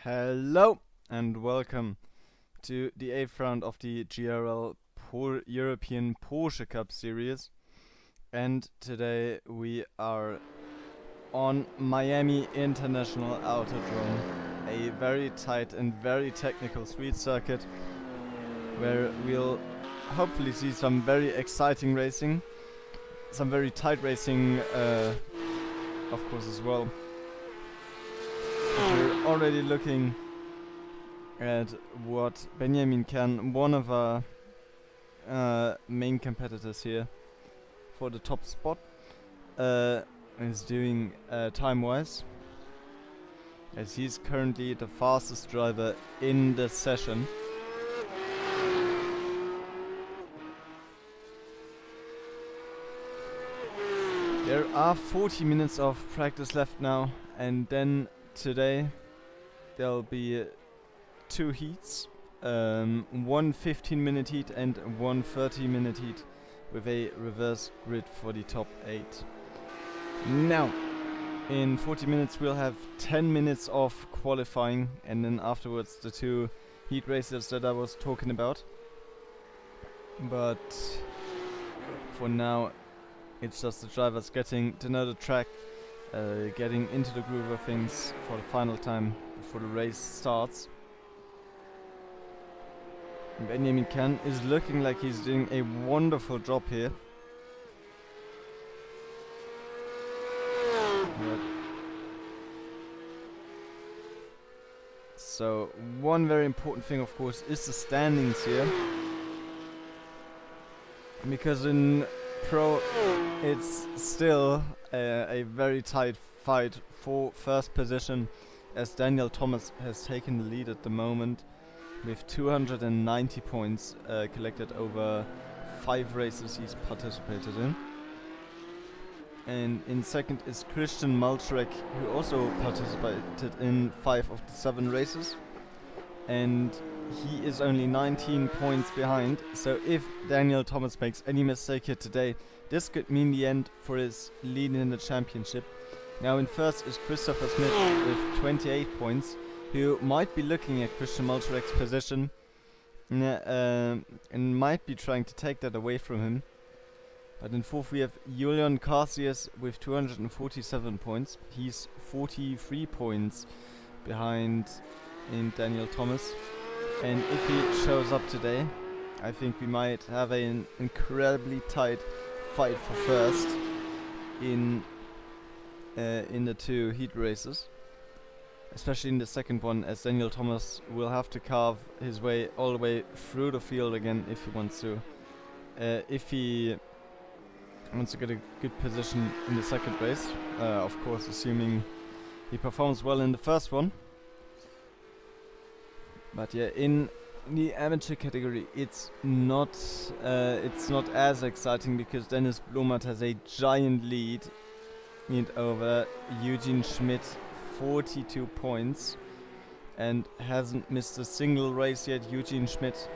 Hello and welcome to the 8th round of the GRL European Porsche Cup series. And today we are on Miami International Autodrome, a very tight and very technical street circuit where we'll hopefully see some very exciting racing, some very tight racing of course as well. We're already looking at what Benjamin Can, one of our main competitors here for the top spot, is doing time-wise, as he's currently the fastest driver in the session. There are 40 minutes of practice left now, and then today there'll be two heats, one 15-minute heat and one 30-minute heat with a reverse grid for the top 8. Now, in 40 minutes we'll have 10 minutes of qualifying, and then afterwards the two heat races that I was talking about. But for now it's just the drivers getting to know the track, getting into the groove of things for the final time before the race starts. Benjamin Can is looking like he's doing a wonderful job here. So one very important thing, of course, is the standings here, because in Pro it's still a very tight fight for first position, as Daniel Thomas has taken the lead at the moment with 290 points collected over 5 races he's participated in. And in second is Christian Maltrek, who also participated in 5 of the 7 races. And he is only 19 points behind. So if Daniel Thomas makes any mistake here today, this could mean the end for his lead in the championship. Now in first is Christopher Smith with 28 points, who might be looking at Christian Molterek's position and might be trying to take that away from him. But in fourth we have Julian Carcius with 247 points. He's 43 points behind in Daniel Thomas. And if he shows up today, I think we might have an incredibly tight fight for first in the two heat races. Especially in the second one, as Daniel Thomas will have to carve his way all the way through the field again if he wants to. If he wants to get a good position in the second race, of course assuming he performs well in the first one. But yeah, in the amateur category it's not as exciting because Dennis Blomert has a giant lead over Eugene Schmidt, 42 points, and hasn't missed a single race yet. Eugene Schmidt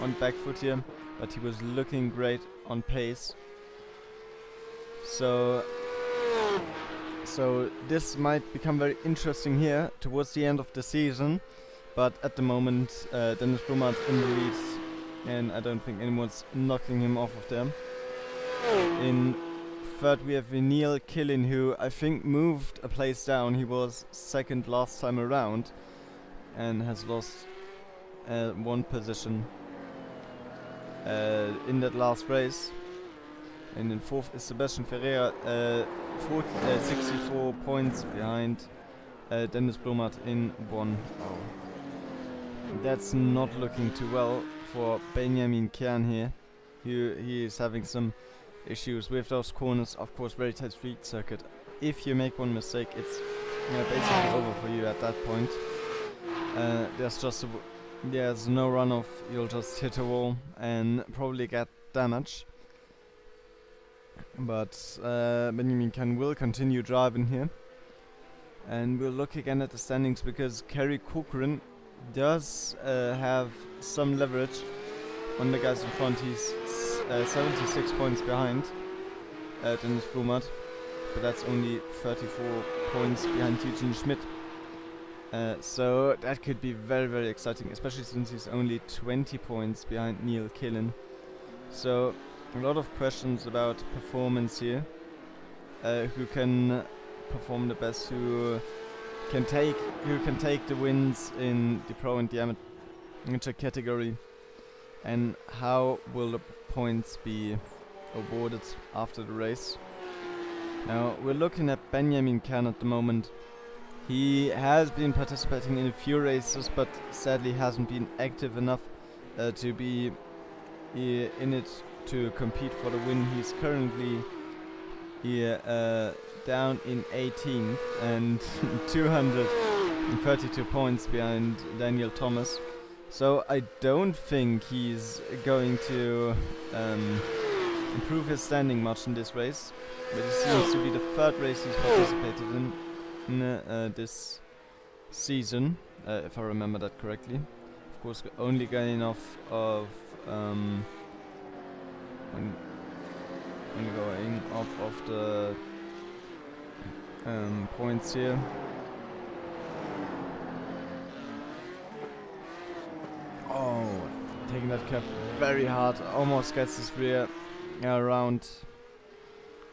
on back foot here, but he was looking great on pace. So this might become very interesting here towards the end of the season. But at the moment, Dennis Blomert in the lead, and I don't think anyone's knocking him off of them. In third we have Neil Killen, who I think moved a place down. He was second last time around and has lost one position in that last race. And in fourth is Sebastian Ferreira, 64 points behind Dennis Blomert in 1. That's not looking too well for Benjamin Kern here. He is having some issues with those corners. Of course, very tight street circuit. If you make one mistake, it's basically over for you at that point. There's no runoff. You'll just hit a wall and probably get damage. But Benjamin Kern will continue driving here. And we'll look again at the standings because Kerry Cochran does have some leverage on the guys in front. He's 76 points behind Dennis Blomert, but that's only 34 points behind Eugene Schmidt. So that could be very, very exciting, especially since he's only 20 points behind Neil Killen. So a lot of questions about performance here. Who can perform the best? Who can take the wins in the pro and the amateur category, and how will the points be awarded after the race? Now we're looking at Benjamin Kern at the moment. He has been participating in a few races, but sadly hasn't been active enough to be in it to compete for the win. He's currently down in 18th and 232 points behind Daniel Thomas. So I don't think he's going to improve his standing much in this race. But it seems to be the third race he's participated in this season, if I remember that correctly. Of course, only going off of the points here. Oh, taking that cap very hard, almost gets his rear around.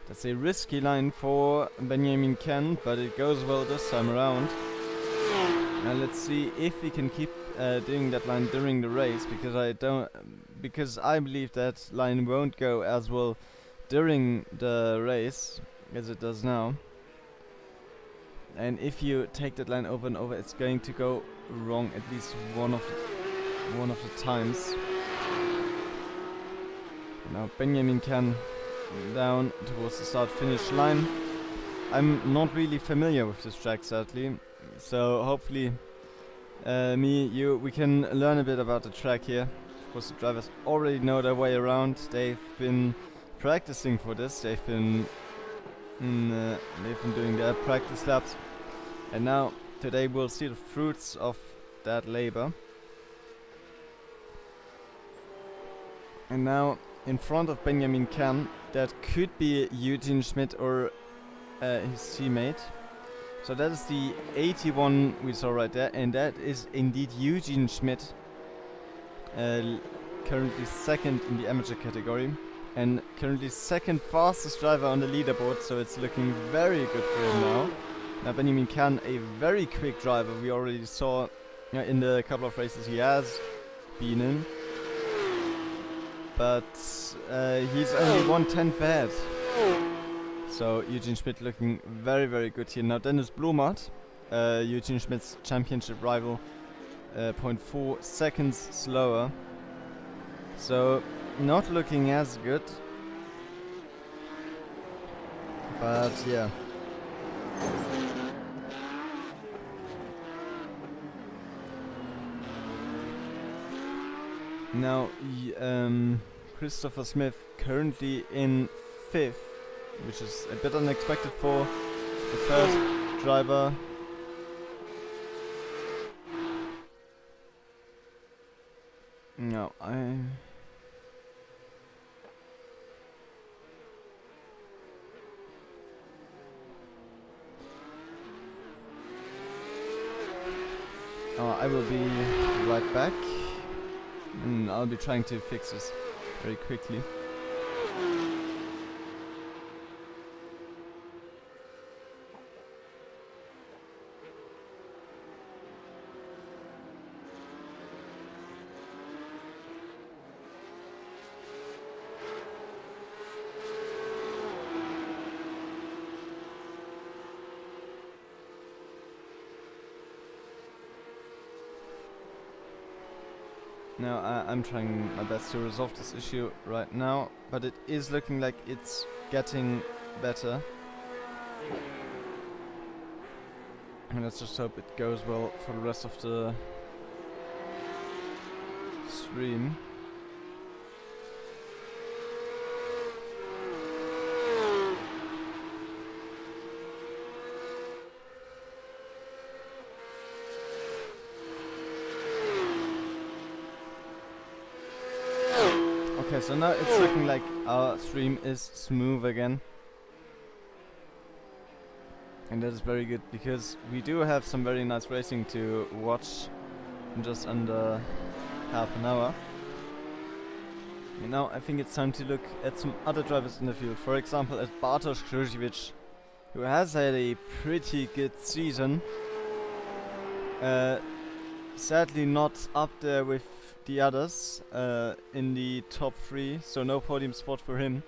That's a risky line for Benjamin Kern, but it goes well this time around. And let's see if we can keep doing that line during the race, because I believe that line won't go as well during the race as it does now. And if you take that line over and over, it's going to go wrong at least one of the times. Now Benjamin Kern down towards the start-finish line. I'm not really familiar with this track, sadly, so hopefully we can learn a bit about the track here. Of course, the drivers already know their way around. They've been practicing for this. They've been doing their practice laps, and now today we'll see the fruits of that labor. And now in front of Benjamin Kern, that could be Eugene Schmidt or his teammate. So that is the 81 we saw right there, and that is indeed Eugene Schmidt, currently second in the amateur category, and currently second fastest driver on the leaderboard, so it's looking very good for him now. Now Benjamin Kern, a very quick driver, we already saw in the couple of races he has been in, but he's only 1/10 ahead. So Eugene Schmidt looking very, very good here. Now Dennis Blomart, Eugene Schmidt's championship rival, 0.4 seconds slower. So not looking as good. But yeah. Now Christopher Smith currently in 5th, which is a bit unexpected for the first driver. No, I will be right back, and I'll be trying to fix this very quickly. Now I'm trying my best to resolve this issue right now, but it is looking like it's getting better. And let's just hope it goes well for the rest of the stream. Okay, so now it's looking like our stream is smooth again. And that is very good, because we do have some very nice racing to watch in just under half an hour. And now I think it's time to look at some other drivers in the field. For example, at Bartosz Krzyżewicz, who has had a pretty good season. Sadly not up there with the others in the top 3, so no podium spot for him,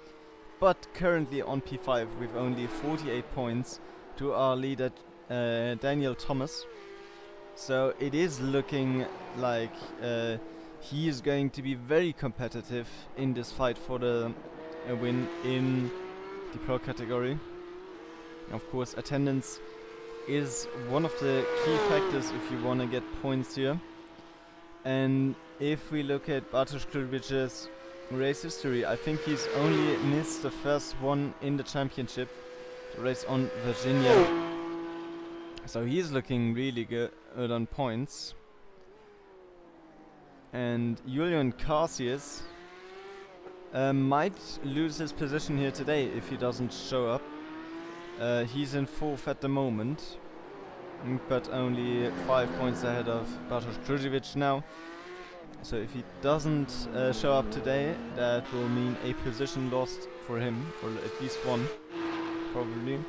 but currently on P5 with only 48 points to our leader Daniel Thomas. So it is looking like he is going to be very competitive in this fight for the win in the pro category. Of course, attendance is one of the key factors if you want to get points here. And if we look at Bartosz Krzyżewicz's race history, I think he's only missed the first one in the championship, the race on Virginia. So he's looking really good on points. And Julian Carcius might lose his position here today if he doesn't show up. He's in 4th at the moment, but only 5 points ahead of Bartosz Krzyżewicz now. So if he doesn't show up today, that will mean a position lost for him, or at least one, probably.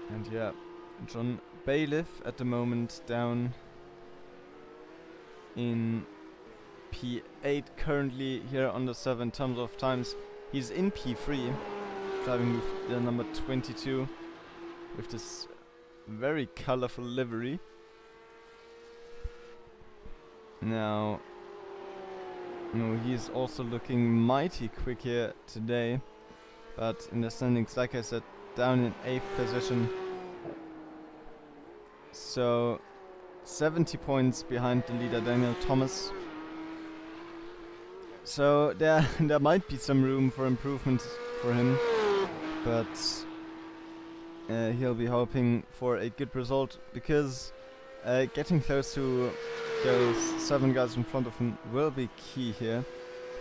And yeah, John Bailiff at the moment down in P8 currently here on the 7 in terms of times. He's in P3, driving with the number 22 with this very colorful livery. Now, he's also looking mighty quick here today, but in the standings, like I said, down in 8th position. So 70 points behind the leader Daniel Thomas. So there might be some room for improvement for him, but he'll be hoping for a good result, because getting close to those 7 guys in front of him will be key here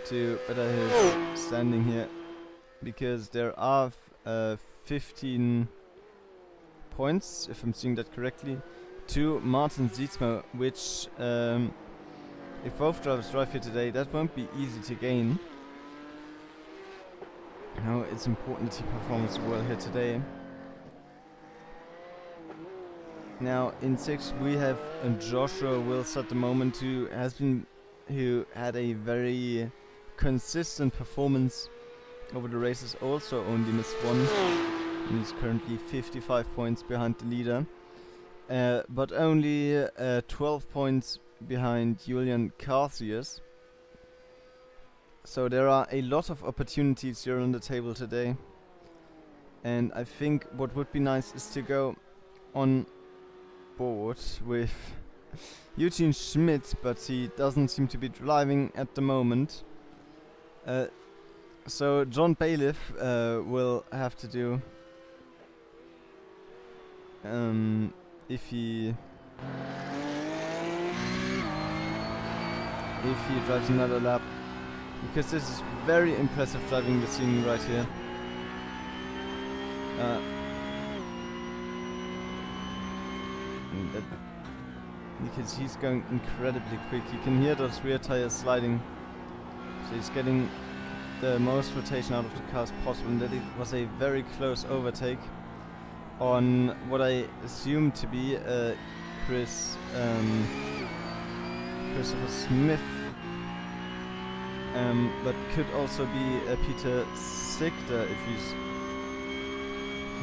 to better his standing here, because there are 15 points, if I'm seeing that correctly, to Martin Zietsma, which if both drivers drive here today, that won't be easy to gain. Now it's important that he performs well here today. Now in 6 we have Joshua Wills at the moment, who had a very consistent performance over the races, also only missed 1, and he's currently 55 points behind the leader, but only 12 points behind Julian Carthius. So there are a lot of opportunities here on the table today, and I think what would be nice is to go on board with Eugene Schmidt, but he doesn't seem to be driving at the moment. So John Bailiff will have to do if he drives another lap, because this is very impressive driving the scene right here. Because he's going incredibly quick. You can hear those rear tires sliding, so he's getting the most rotation out of the car as possible, and that it was a very close overtake on what I assume to be Christopher Smith, but could also be Peter Sigter if he's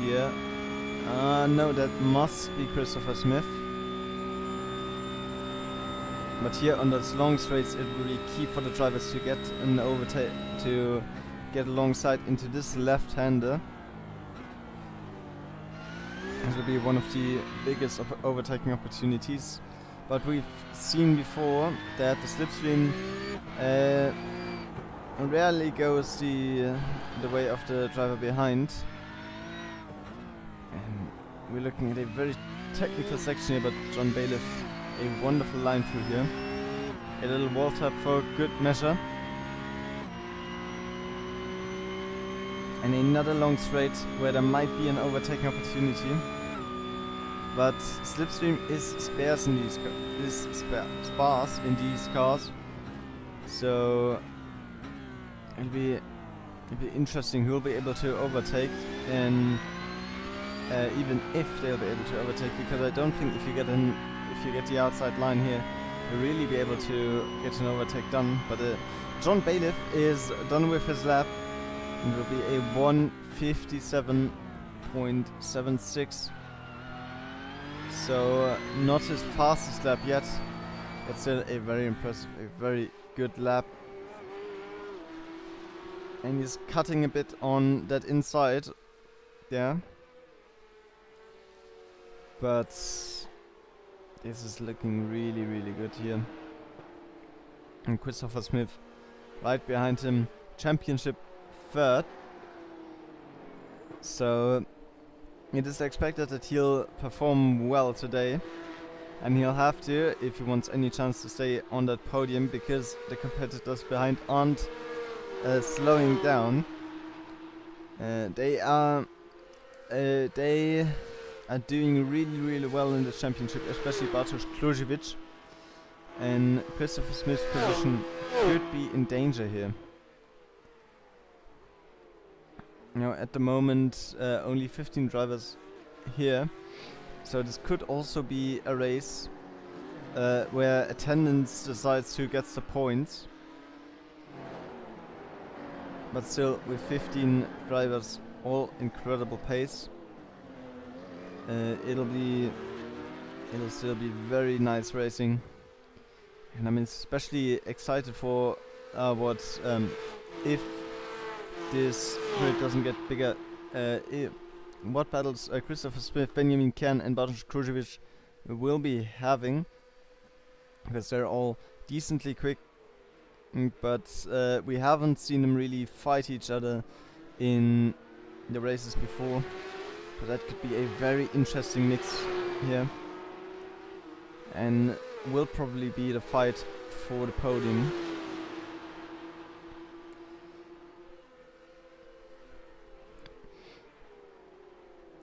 here. No, that must be Christopher Smith. But here on those long straights, it will be key for the drivers to get an overtake, to get alongside into this left-hander. This will be one of the biggest overtaking opportunities. But we've seen before that the slipstream rarely goes the way of the driver behind. And we're looking at a very technical section here, but John Bailiff, a wonderful line through here. A little wall tap for good measure. And another long straight where there might be an overtaking opportunity. But slipstream is sparse in these cars. So it'll be interesting who will be able to overtake, and even if they'll be able to overtake, because I don't think if you get the outside line here, you'll really be able to get an overtake done. But John Bailiff is done with his lap, and it will be a 1:57.76. So not his fastest lap yet, but still a very impressive, a very good lap. And he's cutting a bit on that inside there. But this is looking really, really good here. And Christopher Smith right behind him, championship 3rd. So it is expected that he'll perform well today, and he'll have to if he wants any chance to stay on that podium, because the competitors behind aren't slowing down. They are doing really, really well in the championship, especially Bartosz Kluziewicz, and Christopher Smith's position could be in danger here. Now at the moment only 15 drivers here, so this could also be a race where attendance decides who gets the points. But still, with 15 drivers, all incredible pace, it'll still be very nice racing, and I'm especially excited for what if this grid doesn't get bigger, what battles Christopher Smith, Benjamin Kern and Bartosz Kluziewicz will be having, because they're all decently quick, but we haven't seen them really fight each other in the races before, so that could be a very interesting mix here. and will probably be the fight for the podium.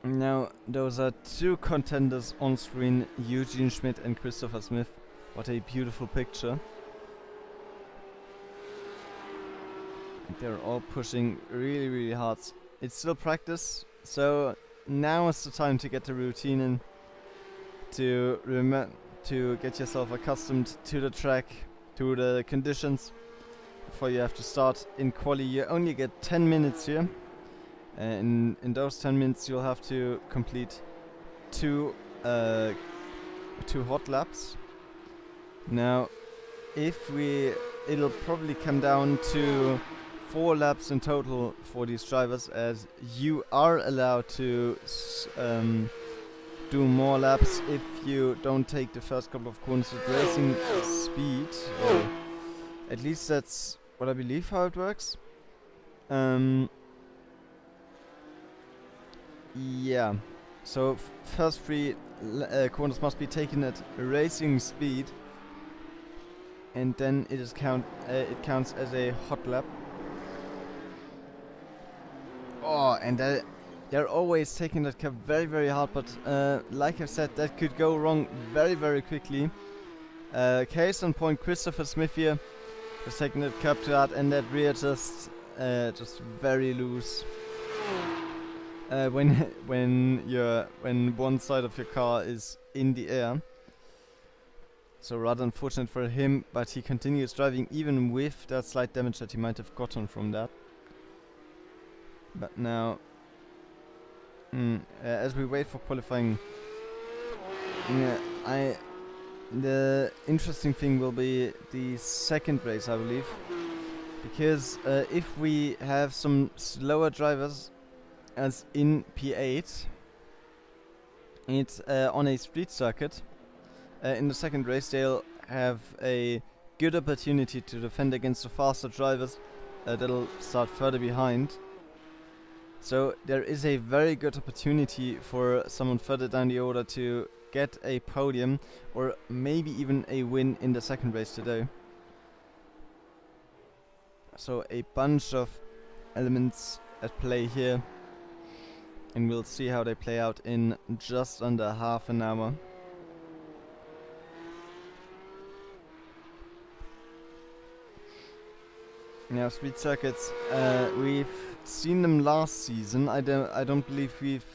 Now, those are two contenders on screen, Eugene Schmidt and Christopher Smith. What a beautiful picture. They're all pushing really, really hard. It's still practice, so now is the time to get the routine in, to get yourself accustomed to the track, to the conditions, before you have to start in quali. You only get 10 minutes here. In those 10 minutes you'll have to complete two hot laps. Now it'll probably come down to 4 laps in total for these drivers, as you are allowed to do more laps if you don't take the first couple of corners with racing speed. Or at least that's what I believe how it works. Yeah, so first 3 corners must be taken at racing speed, and then it counts as a hot lap. Oh, and they're always taking that curve very, very hard, but like I said, that could go wrong very, very quickly. Case in point, Christopher Smith here was taking that curve to hard, and that rear just very loose. When one side of your car is in the air. So rather unfortunate for him, but he continues driving even with that slight damage that he might have gotten from that. But now, as we wait for qualifying, the interesting thing will be the second race, I believe, because if we have some slower drivers, as in P8, it's on a street circuit. In the second race they'll have a good opportunity to defend against the faster drivers that'll start further behind. So there is a very good opportunity for someone further down the order to get a podium or maybe even a win in the second race today. So a bunch of elements at play here, and we'll see how they play out in just under half an hour. Now, street circuits, we've seen them last season. I don't believe we've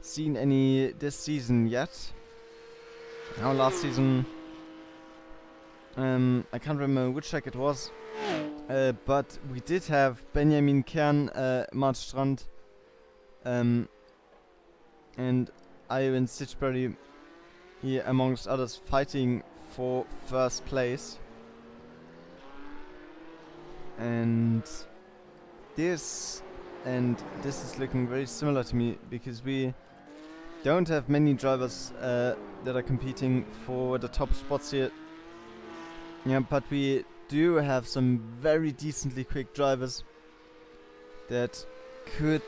seen any this season yet. Now, last season, I can't remember which track it was, but we did have Benjamin Kern, Martstrand, and Ivan Stitchbury here, amongst others, fighting for first place. And this is looking very similar to me, because we don't have many drivers that are competing for the top spots here. Yeah, but we do have some very decently quick drivers that could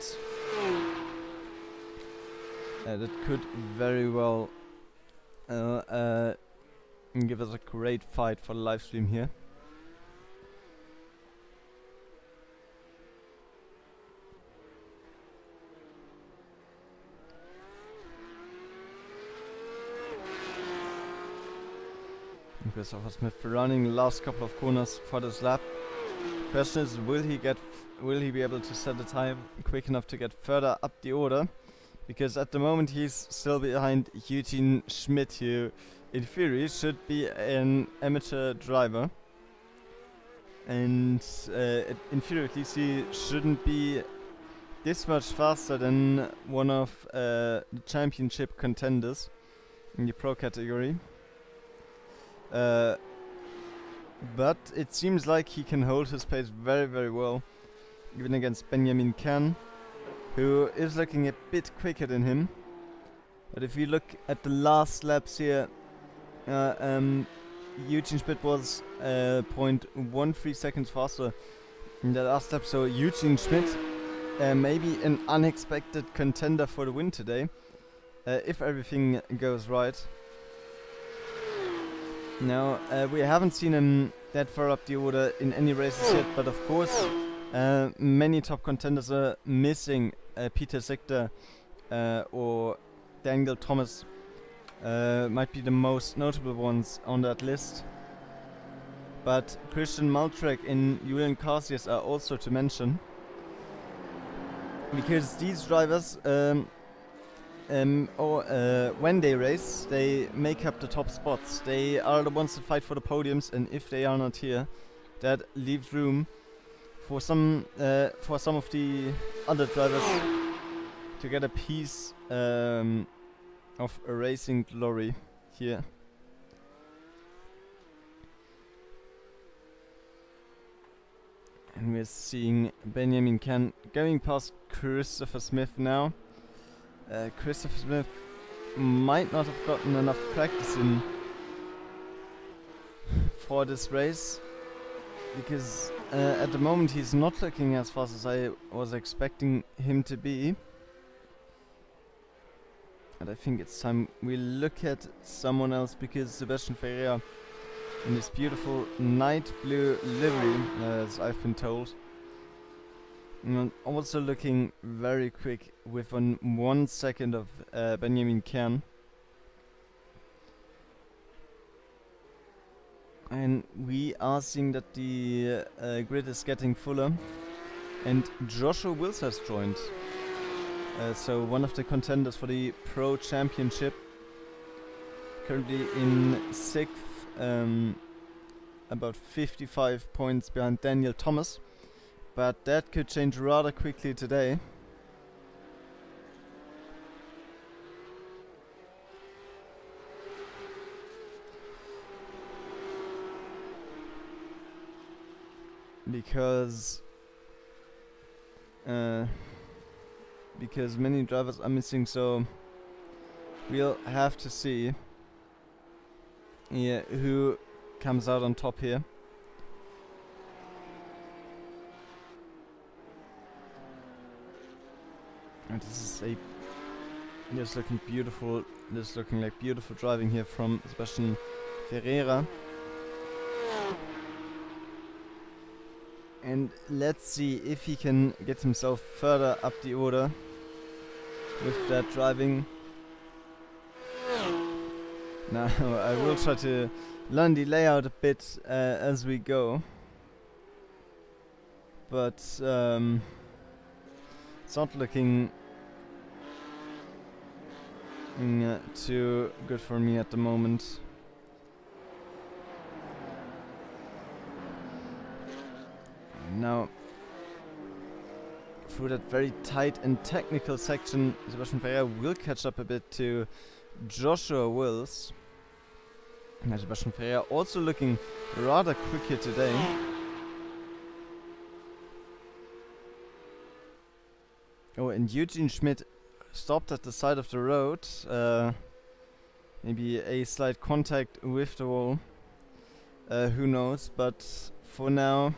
very well give us a great fight for the live stream here. Christopher Smith running the last couple of corners for this lap. Question is, will he be able to set a time quick enough to get further up the order? Because at the moment he's still behind Eugene Schmidt, who in theory should be an amateur driver, and in theory at least he shouldn't be this much faster than one of the championship contenders in the pro category. But it seems like he can hold his pace very, very well, even against Benjamin Kern, who is looking a bit quicker than him. But if you look at the last laps here, Eugene Schmidt was 0.13 seconds faster in the last lap, so Eugene Schmidt maybe an unexpected contender for the win today, if everything goes right. Now, we haven't seen him that far up the order in any races yet, but of course, many top contenders are missing Peter Sichter or Daniel Thomas. Might be the most notable ones on that list. But Christian Maltrek and Julian Casius are also to mention. Because these drivers, when they race, they make up the top spots. They are the ones that fight for the podiums, and if they are not here, that leaves room for some of the other drivers to get a piece of a racing glory here. And we're seeing Benjamin Can going past Christopher Smith now. Christopher Smith might not have gotten enough practice in for this race, because at the moment he's not looking as fast as I was expecting him to be. And I think it's time we look at someone else, because Sebastian Ferreira in this beautiful night blue livery, as I've been told, and also looking very quick within 1 second of Benjamin Kern. And we are seeing that the grid is getting fuller, and Joshua Wills has joined. So one of the contenders for the Pro Championship, currently in 6th, about 55 points behind Daniel Thomas, but that could change rather quickly today. Because many drivers are missing, so we'll have to see who comes out on top here. And this is just looking beautiful. This looking like beautiful driving here from Sebastian Ferreira. And let's see if he can get himself further up the order with that driving. Now I will try to learn the layout a bit as we go, but it's not looking too good for me at the moment. Now, through that very tight and technical section, Sebastian Ferreira will catch up a bit to Joshua Wills. Now Sebastian Ferreira also looking rather quick here today. Oh, and Eugene Schmidt stopped at the side of the road. Maybe a slight contact with the wall. Who knows? But for now,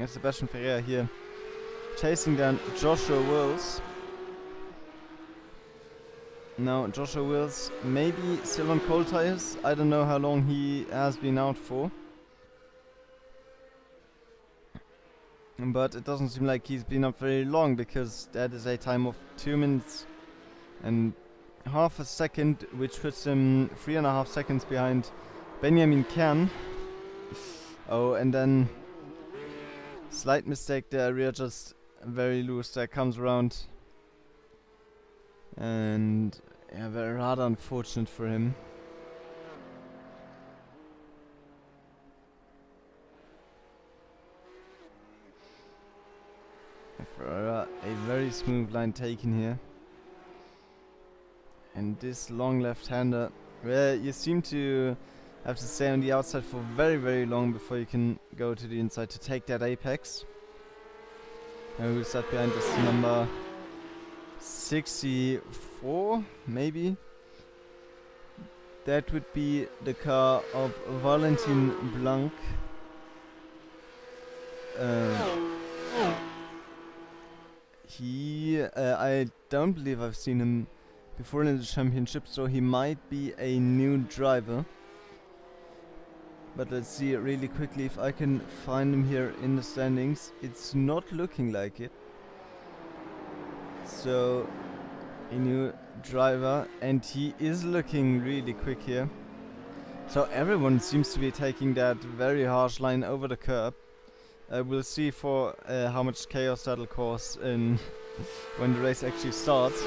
Sebastian Ferreira here chasing down Joshua Wills. Now Joshua Wills maybe still on cold tires. I don't know how long he has been out for, but it doesn't seem like he's been up very long, because that is a time of 2 minutes and half a second, which puts him 3.5 seconds behind Benjamin Kern. Oh, and then slight mistake there, rear just very loose, that comes around. And yeah, very rather unfortunate for him. Ferreira, a very smooth line taken here. And this long left-hander, well, you seem to have to stay on the outside for very, very long before you can go to the inside to take that apex. Who's that behind this number 64, maybe? That would be the car of Valentin Blanc. I don't believe I've seen him before in the championship, so he might be a new driver. But let's see really quickly if I can find him here in the standings. It's not looking like it. So, a new driver, and he is looking really quick here. So everyone seems to be taking that very harsh line over the curb. We'll see for how much chaos that'll cause in when the race actually starts.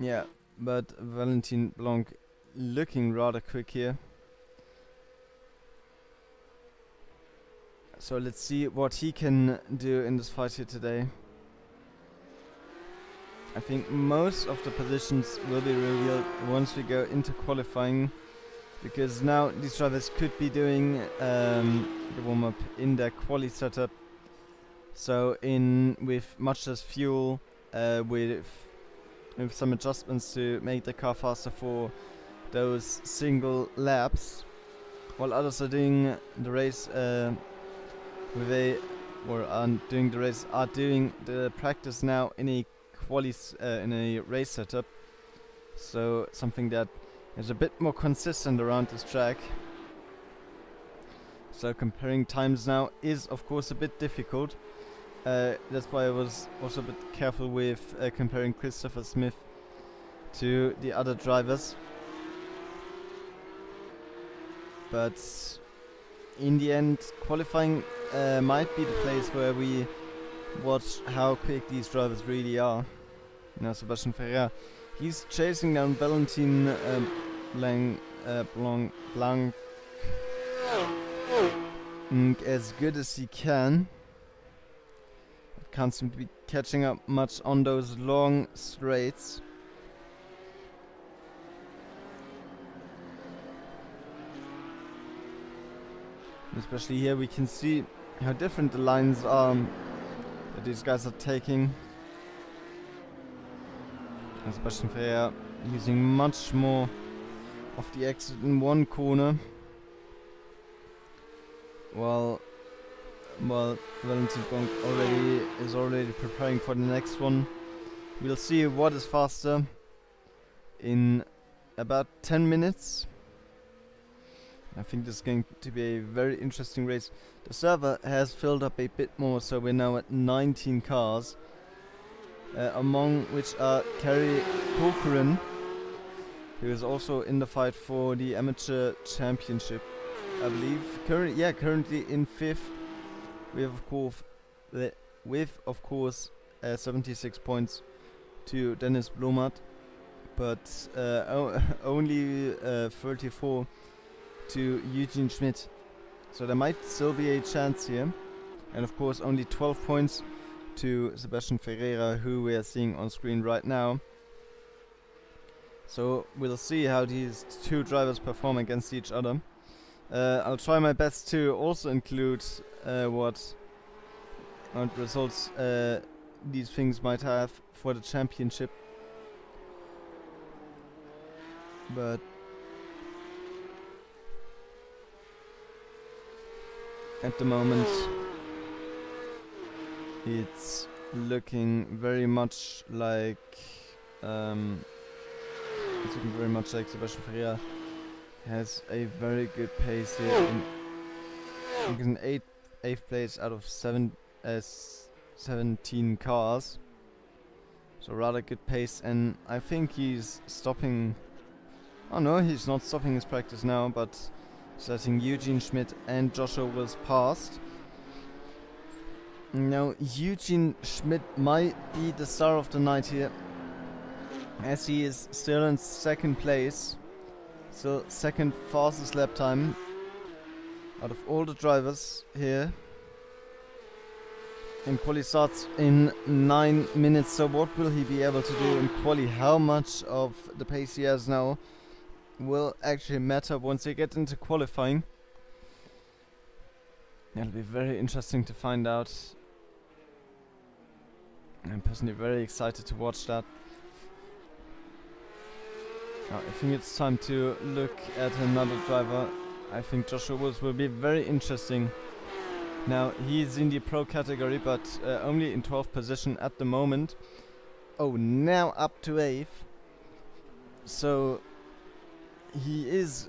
Yeah, but Valentin Blanc looking rather quick here. So let's see what he can do in this fight here today. I think most of the positions will be revealed once we go into qualifying, because now these drivers could be doing the warm-up in their quali setup. So with much less fuel, with some adjustments to make the car faster for those single laps, while others are doing the race doing the practice now in a in a race setup. So something that is a bit more consistent around this track. So comparing times now is of course a bit difficult. That's why I was also a bit careful with comparing Christopher Smith to the other drivers. But in the end, qualifying might be the place where we watch how quick these drivers really are. Now Sebastian Ferreira, he's chasing down Valentin Blanc as good as he can. Can't seem to be catching up much on those long straights. Especially here we can see how different the lines are that these guys are taking. And Sebastian Ferreira using much more of the exit in one corner, while Valentin Blanc is already preparing for the next one. We'll see what is faster in about 10 minutes. I think this is going to be a very interesting race. The server has filled up a bit more, so we're now at 19 cars, among which are Kerry Corcoran, who is also in the fight for the amateur championship, I believe. Currently in 5th. With of course 76 points to Dennis Blomart, but only 34 to Eugene Schmidt. So there might still be a chance here. And of course only 12 points to Sebastian Ferreira, who we are seeing on screen right now. So we'll see how these two drivers perform against each other. I'll try my best to also include what results these things might have for the championship. But at the moment it's looking very much like Sebastian Ferreira has a very good pace here. In 8th place out of 17 cars. So rather good pace, and I think he's stopping. Oh no, he's not stopping his practice now, but he's letting Eugene Schmidt and Joshua Wills past. Now Eugene Schmidt might be the star of the night here, as he is still in 2nd place. So 2nd fastest lap time out of all the drivers here. And quali starts in 9 minutes. So what will he be able to do in quali? How much of the pace he has now will actually matter once they get into qualifying? It'll be very interesting to find out. I'm personally very excited to watch that. Now, I think it's time to look at another driver. I think Joshua Wills will be very interesting. Now, he's in the pro category, but only in 12th position at the moment. Oh, now up to 8th. So, he is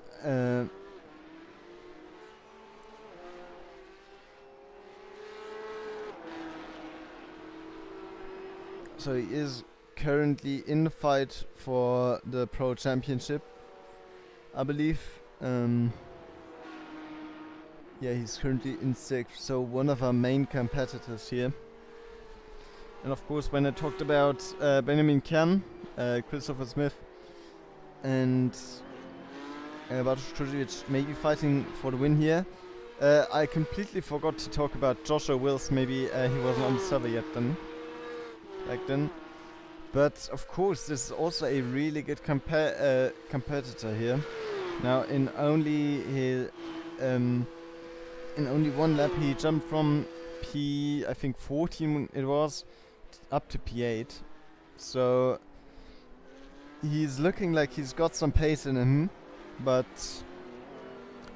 so he is currently in the fight for the Pro Championship, I believe. Yeah, he's currently in 6th, so one of our main competitors here. And of course, when I talked about Benjamin Kern, Christopher Smith, and Bartosz Krzyżewicz maybe fighting for the win here, I completely forgot to talk about Joshua Wills. Maybe he wasn't on the server yet back then. But of course, this is also a really good competitor here. Now, in only one lap, he jumped from I think 14 it was, up to P8. So he's looking like he's got some pace in him, but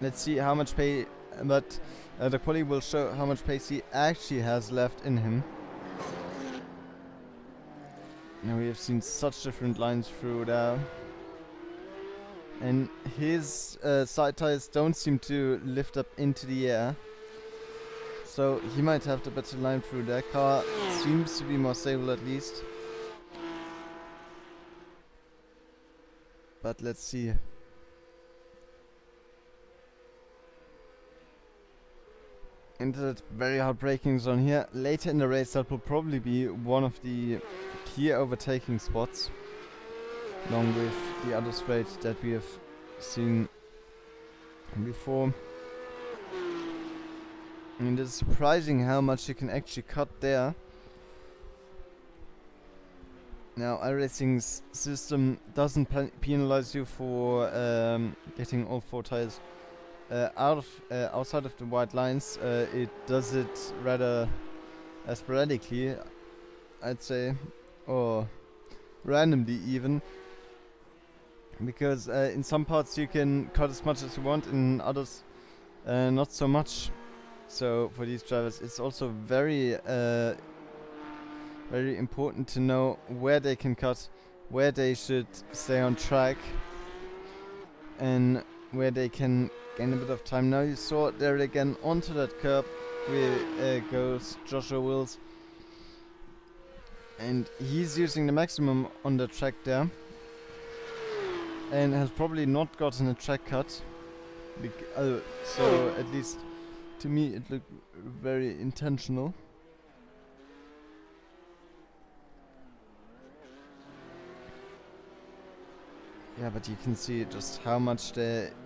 let's see how much pace. But the quality will show how much pace he actually has left in him. Now we have seen such different lines through there. And his side tires don't seem to lift up into the air. So he might have the better line through. Their car seems to be more stable at least. But let's see. Into that very hard braking zone here. Later in the race, that will probably be one of the key overtaking spots, along with the other straight that we have seen before. And it's surprising how much you can actually cut there. Now, iRacing's system doesn't penalize you for getting all 4 tires outside of the white lines. It does it rather sporadically, I'd say, or randomly even, because in some parts you can cut as much as you want, in others not so much. So for these drivers, it's also very important to know where they can cut, where they should stay on track, and where they can gain a bit of time. Now you saw there again onto that curb where goes Joshua Wills, and he's using the maximum on the track there, and has probably not gotten a track cut. So at least to me it looked very intentional. Yeah, but you can see just how much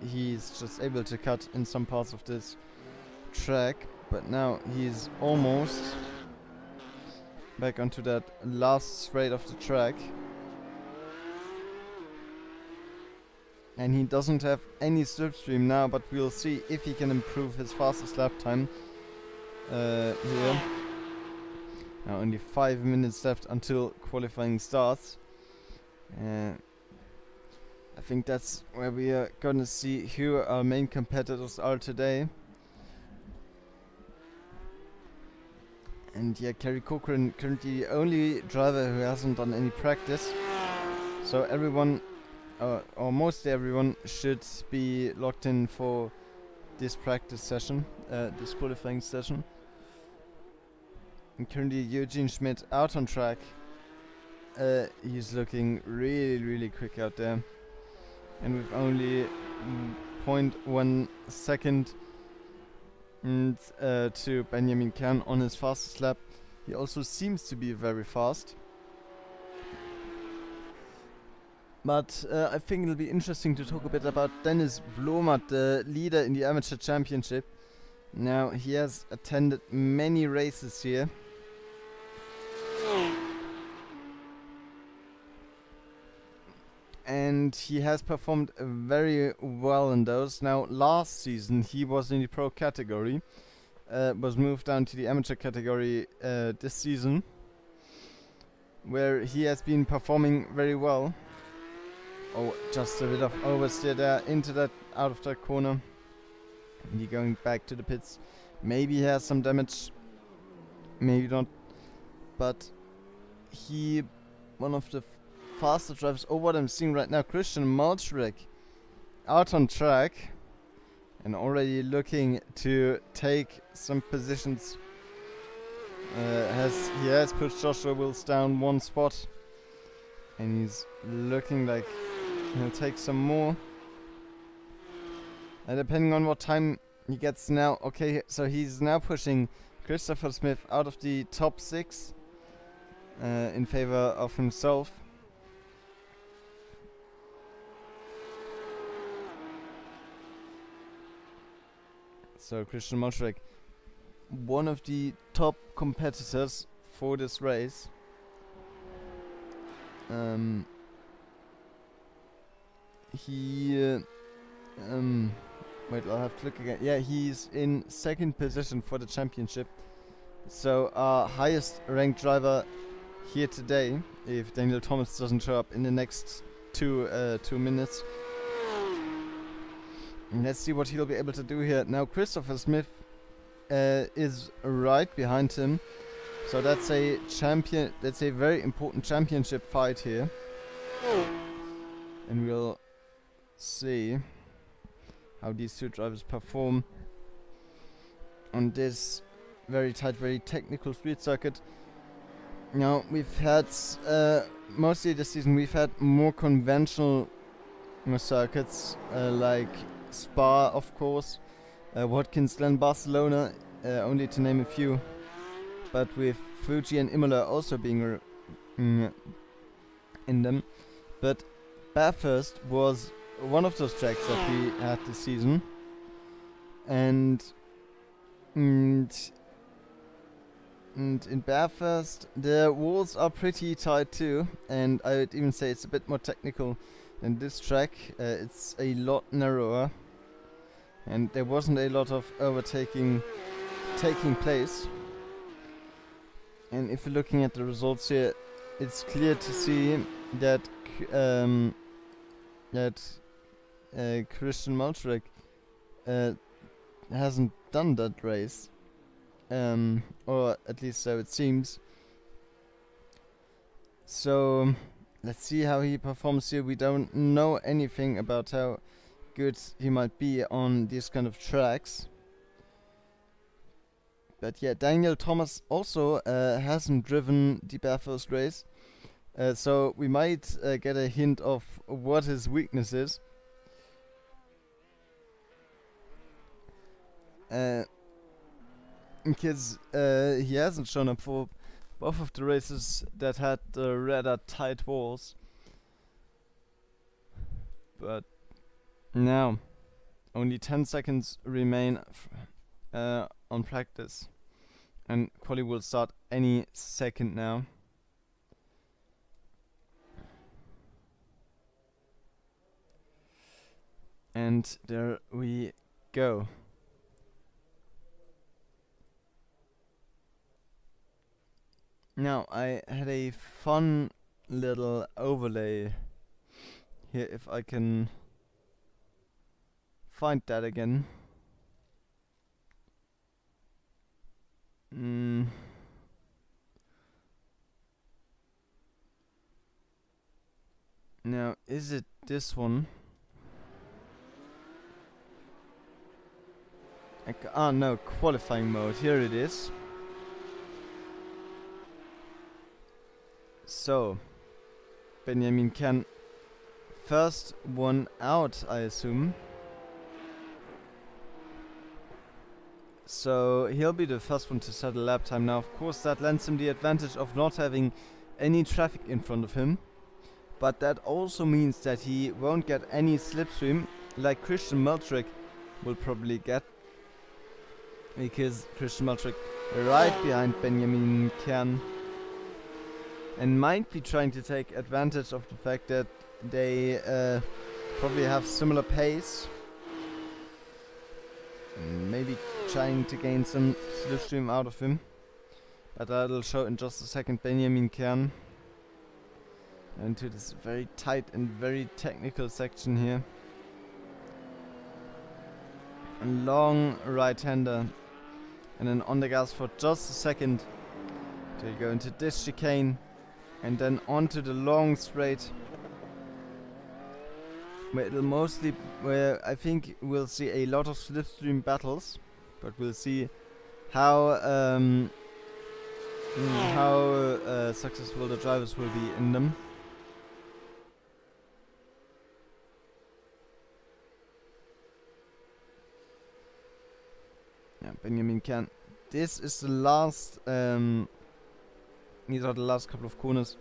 he's just able to cut in some parts of this track. But now he's almost back onto that last straight of the track. And he doesn't have any slipstream now, but we'll see if he can improve his fastest lap time here. Now only 5 minutes left until qualifying starts. I think that's where we are gonna see who our main competitors are today. And yeah, Kerry Cochran currently the only driver who hasn't done any practice. So everyone, or mostly everyone, should be locked in for this practice session, this qualifying session. And currently Eugene Schmidt out on track. He's looking really quick out there. And with only 0.1 second to Benjamin Kern on his fastest lap. He also seems to be very fast. But I think it'll be interesting to talk a bit about Dennis Blomert, the leader in the Amateur Championship. Now, he has attended many races here. And he has performed very well in those. Now, last season he was in the pro category, was moved down to the amateur category this season, where he has been performing very well. Oh, just a bit of oversteer there into that, out of that corner. And he going back to the pits. Maybe he has some damage, maybe not, but one of the faster drivers. Oh, what I'm seeing right now, Christian Malczrek out on track and already looking to take some positions. He has pushed Joshua Wills down one spot, and he's looking like he'll take some more. Depending on what time he gets now. Okay, so he's now pushing Christopher Smith out of the top 6 in favor of himself. So Christian Moschrek, one of the top competitors for this race. Wait, I'll have to look again. Yeah, he's in 2nd position for the championship. So our highest ranked driver here today, if Daniel Thomas doesn't show up in the next 2 minutes. And let's see what he'll be able to do here. Now Christopher Smith is right behind him. So that's a very important championship fight here. And we'll see how these 2 drivers perform on this very tight, very technical street circuit. Now we've had mostly this season we've had more conventional circuits like Spa, of course, Watkins Glen, Barcelona, only to name a few. But with Fuji and Imola also being in them. But Bathurst was one of those tracks that we had this season, and in Bathurst the walls are pretty tight too, and I would even say it's a bit more technical than this track. It's a lot narrower, and there wasn't a lot of overtaking taking place. And if you're looking at the results here, it's clear to see that Christian Moschrek hasn't done that race, or at least so it seems. So let's see how he performs here. We don't know anything about how good he might be on these kind of tracks. But yeah, Daniel Thomas also hasn't driven the Bathurst race, so we might get a hint of what his weakness is. Because he hasn't shown up for both of the races that had rather tight walls. But now, only 10 seconds remain on practice, and quali will start any second now. And there we go. Now I had a fun little overlay here, if I can find that again. Now, is it this one? No, qualifying mode. Here it is. So, Benjamin Kern, first one out, I assume. So he'll be the first one to set a lap time. Now, of course, that lends him the advantage of not having any traffic in front of him. But that also means that he won't get any slipstream like Christian Moschrek will probably get. Because Christian Moschrek right behind Benjamin Kern and might be trying to take advantage of the fact that they probably have similar pace. And maybe trying to gain some slipstream out of him. But that'll show in just a second. Benjamin Kern into this very tight and very technical section here. A long right-hander. And then on the gas for just a second till you go into this chicane and then onto the long straight. where I think we'll see a lot of slipstream battles, but we'll see how successful the drivers will be in them. Yeah, Benjamin can. This is the last. These are the last couple of corners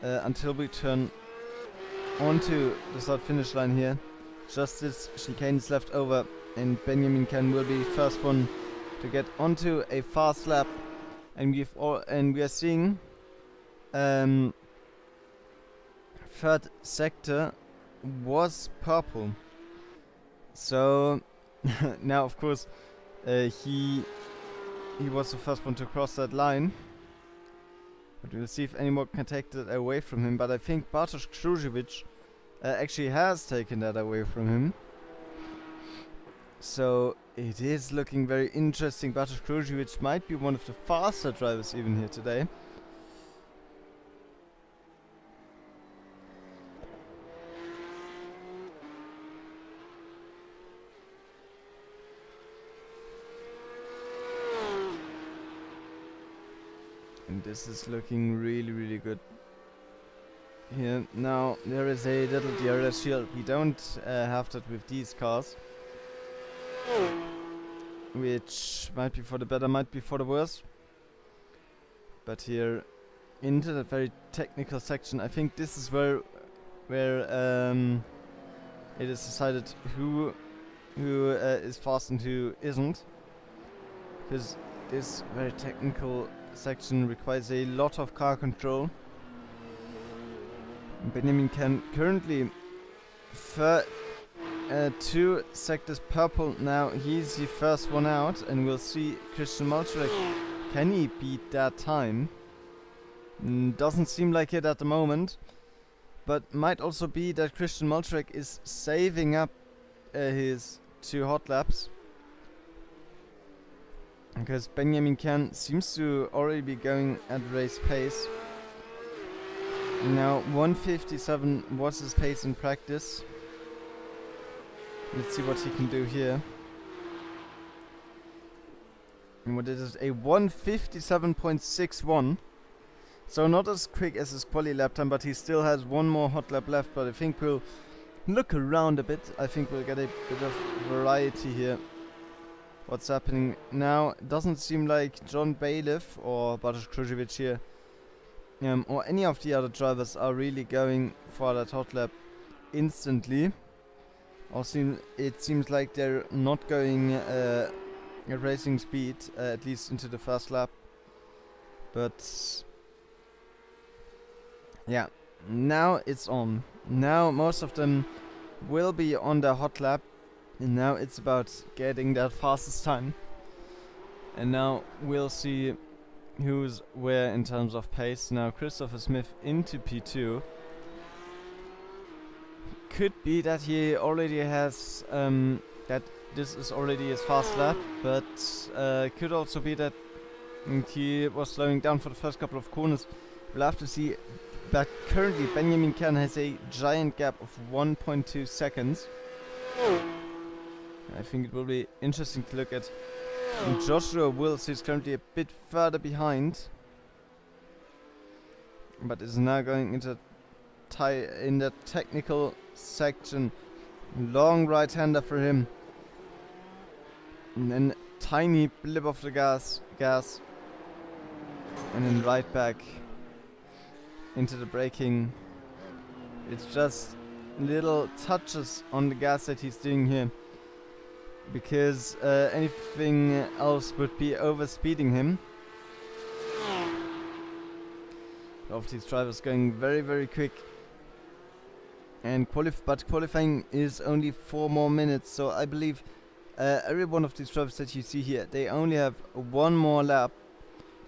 until we turn onto the start-finish line here. Just this chicane is left over, and Benjamin Can will be the first one to get onto a fast lap. And we are seeing third sector was purple. So now, of course, he was the first one to cross that line. But we'll see if anyone can take that away from him. But I think Bartosz Kruszewicz actually has taken that away from him. So it is looking very interesting. Bartosz Kruszewicz might be one of the faster drivers even here today. And this is looking really good. Here now there is a little DRS shield. We don't have that with these cars, which might be for the better, might be for the worse. But here into the very technical section, I think this is where it is decided who is fast and who isn't, because this very technical section requires a lot of car control. Benjamin Can currently 2 sectors purple now. He's the first one out, and we'll see Christian Malczarek. Can he beat that time? Doesn't seem like it at the moment, but might also be that Christian Malczarek is saving up his 2 hot laps, because Benjamin Can seems to already be going at race pace. Now 1:57 was his pace in practice. Let's see what he can do here. And what is it? A 1:57.61. So not as quick as his quali lap time, but he still has one more hot lap left. But I think we'll look around a bit. I think we'll get a bit of variety here. What's happening now? It doesn't seem like John Bailiff or Bartosz Kruszewicz here, or any of the other drivers are really going for that hot lap instantly. It seems like they're not going at racing speed, at least into the first lap. But yeah, now it's on. Now most of them will be on their hot lap, and now it's about getting that fastest time. And now we'll see who's where in terms of pace. Now Christopher Smith into P2. Could be that he already has that this is already his fast lap, but could also be that he was slowing down for the first couple of corners. We'll have to see. But currently Benjamin Can has a giant gap of 1.2 seconds. I think it will be interesting to look at. And Joshua Wills is currently a bit further behind, but is now going into in the technical section. Long right-hander for him, and then tiny blip of the gas, and then right back into the braking. It's just little touches on the gas that he's doing here, because anything else would be overspeeding him. All of these drivers going very quick, and qualifying is only 4 more minutes, so I believe every one of these drivers that you see here, they only have one more lap,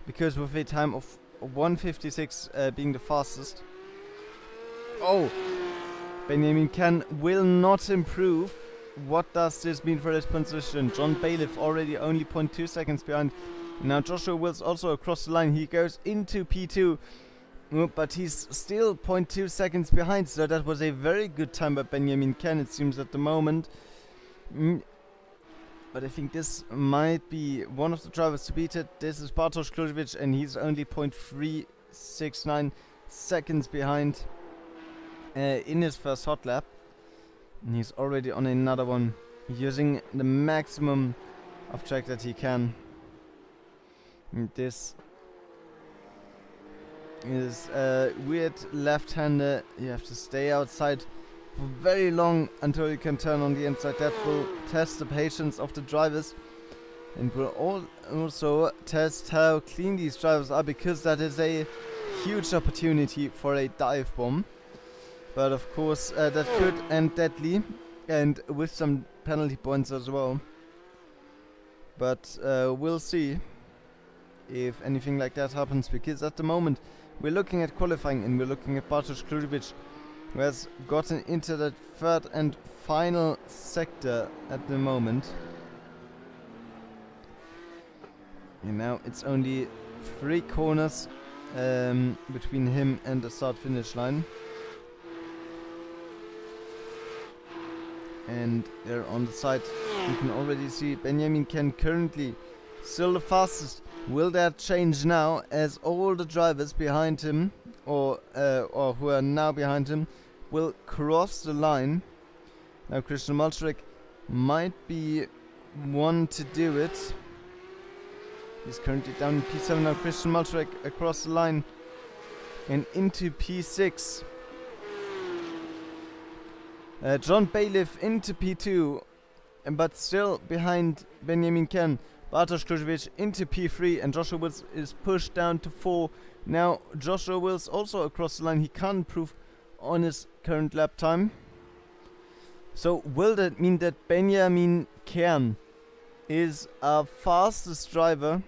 because with a time of 1:56 being the fastest. Oh, Benjamin Can will not improve. What does this mean for his position? John Bailiff already only 0.2 seconds behind. Now Joshua Wills also across the line. He goes into P2. But he's still 0.2 seconds behind, so that was a very good time by Benjamin Ken, it seems, at the moment. But I think this might be one of the drivers to beat it. This is Bartosz Klujevic, and he's only 0.369 seconds behind in his first hot lap. And he's already on another one, using the maximum of track that he can. And this is a weird left-hander. You have to stay outside for very long until you can turn on the inside. That will test the patience of the drivers, and will also test how clean these drivers are, because that is a huge opportunity for a dive bomb. But of course that could end deadly, and with some penalty points as well. But we'll see if anything like that happens, because at the moment we're looking at qualifying, and we're looking at Bartosz Klujevic, who has gotten into that third and final sector at the moment. And now it's only 3 corners between him and the start-finish line. And there on the side, you can already see Benjamin Ken currently still the fastest. Will that change now, as all the drivers behind him, or who are now behind him, will cross the line? Now Christian Malczarek might be one to do it. He's currently down in P7 now. Christian Malczarek across the line and into P6. John Bailiff into P2, but still behind Benjamin Ken. Bartosz Klujevic into P3, and Joshua Wills is pushed down to 4. Now Joshua Wills also across the line. He can't improve on his current lap time. So will that mean that Benjamin Ken is our fastest driver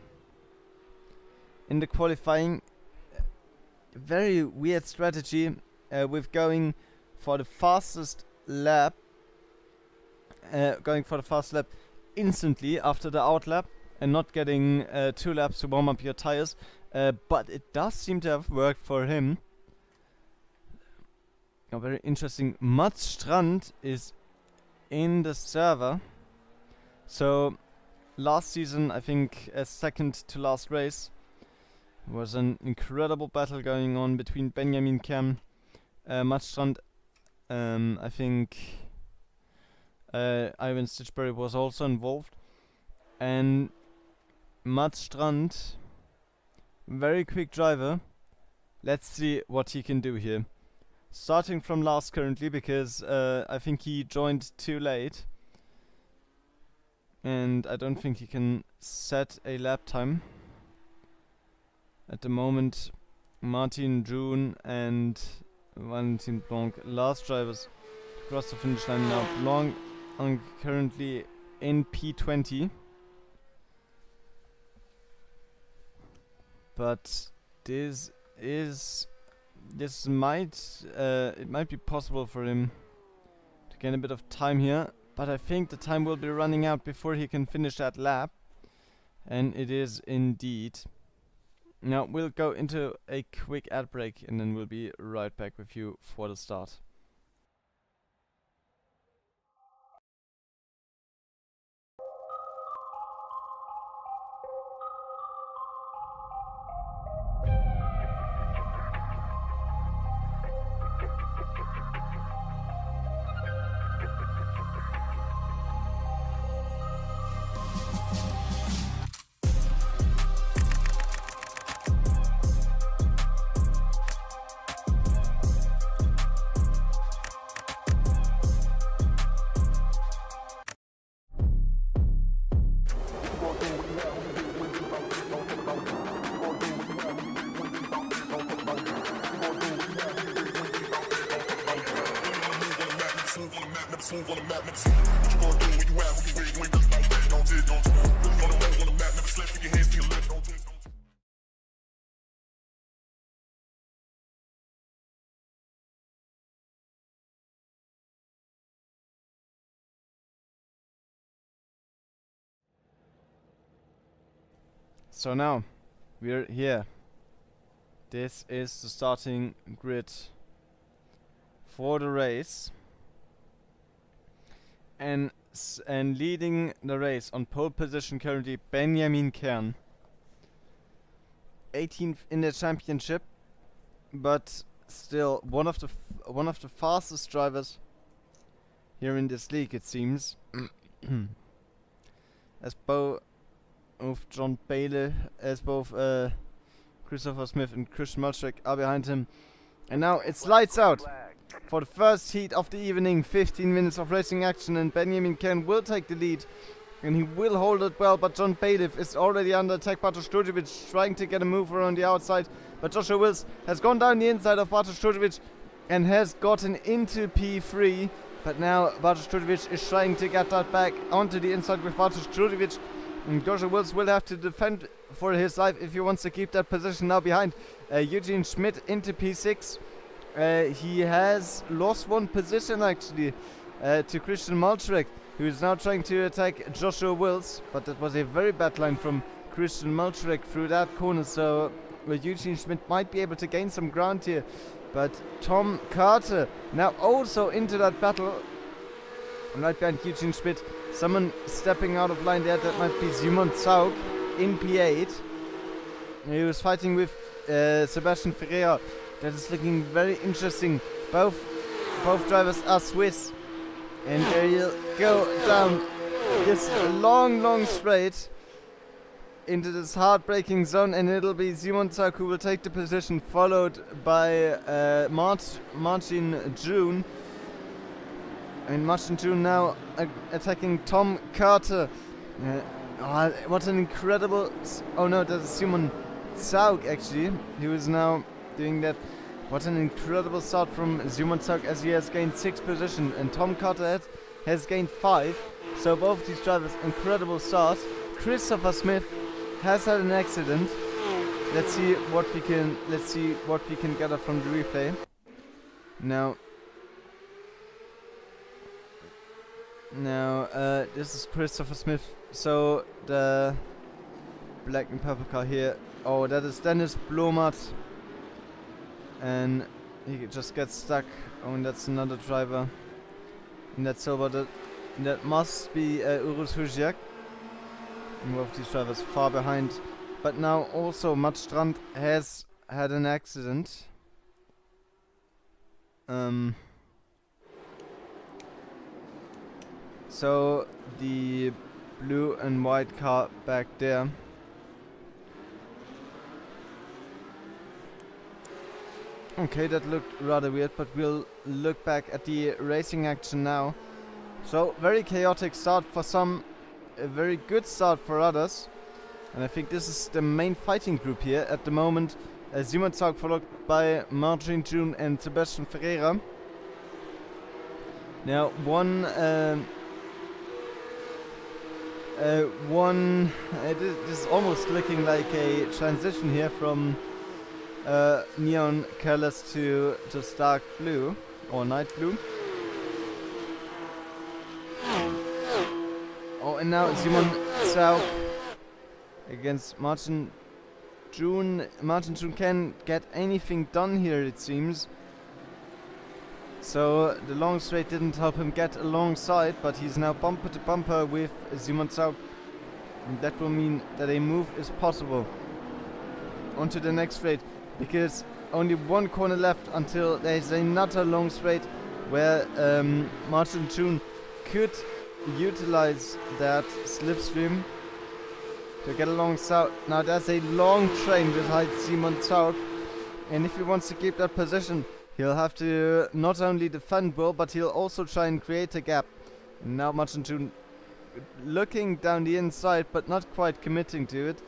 in the qualifying? Very weird strategy with going for the fastest lap, instantly after the out lap, and not getting 2 laps to warm up your tires. But it does seem to have worked for him. Now, very interesting. Mats Strand is in the server. So last season, I think second to last race, was an incredible battle going on between Benjamin Ken, Mats Strand. I think Ivan Stitchberry was also involved, and Mats Strand, very quick driver. Let's see what he can do here. Starting from last currently, because I think he joined too late, and I don't think he can set a lap time. At the moment, Martin June and Valentin Blanc, last drivers across the finish line now. Blanc currently in P20. But it might be possible for him to gain a bit of time here, but I think the time will be running out before he can finish that lap, and it is indeed. Now we'll go into a quick ad break, and then we'll be right back with you for the start. So now we're here This is the starting grid for the race. And leading the race on pole position currently Benjamin Kern. 18th in the championship, but still one of the fastest drivers here in this league, it seems. As both John Bailey, as both Christopher Smith and Christian Mulchek are behind him. And now it's lights out for the first heat of the evening. 15 minutes of racing action, and Benjamin Kern will take the lead. And he will hold it well, but John Bailiff is already under attack. Bartosz Sturjevic trying to get a move around the outside, but Joshua Wills has gone down the inside of Bartosz Sturjevic and has gotten into P3. But now Bartosz Sturjevic is trying to get that back onto the inside with Bartosz Sturjevic. And Joshua Wills will have to defend for his life if he wants to keep that position now behind Eugene Schmidt into P6. He has lost one position actually to Christian Malczarek, who is now trying to attack Joshua Wills, but that was a very bad line from Christian Malczarek through that corner, so Eugene Schmidt might be able to gain some ground here. But Tom Carter now also into that battle, right behind Eugene Schmidt. Someone stepping out of line there, that might be Simon Zaug in P8. He was fighting with Sebastian Ferreira. That is looking very interesting. Both drivers are Swiss. And there you go down this long straight into this heartbreaking zone, and it'll be Simon Zaug who will take the position, followed by Martin June. And Martin June now attacking Tom Carter. What an incredible... Oh no, that's Simon Zaug actually, who is now doing that. What an incredible start from Simon Zaug, as he has gained 6 position, and Tom Carter has gained 5. So both these drivers, incredible start. Christopher Smith has had an accident. Let's see what we can gather from the replay. Now, this is Christopher Smith. So the black and purple car here. Oh, that is Dennis Blomert. And he just gets stuck. Oh, and that's another driver. And that's that must be Urus Hujiak. Both these drivers far behind. But now also Mats Strand has had an accident. So the blue and white car back there. Okay, that looked rather weird, but we'll look back at the racing action now. So, very chaotic start for some, a very good start for others. And I think this is the main fighting group here at the moment. Simon Zaug followed by Martin June and Sebastian Ferreira. Now, this is almost looking like a transition here from neon colors to just dark blue or night blue. Oh, and now Simon Zaug against Martin June. Martin June can't get anything done here, it seems. So the long straight didn't help him get alongside, but he's now bumper to bumper with Simon Zaug. And that will mean that a move is possible onto the next straight, because only one corner left until there's another long straight where Martin June could utilize that slipstream to get alongside. Now there's a long train behind Simon Zaug, and if he wants to keep that position, he'll have to not only defend well, but he'll also try and create a gap. Now Martin June looking down the inside, but not quite committing to it.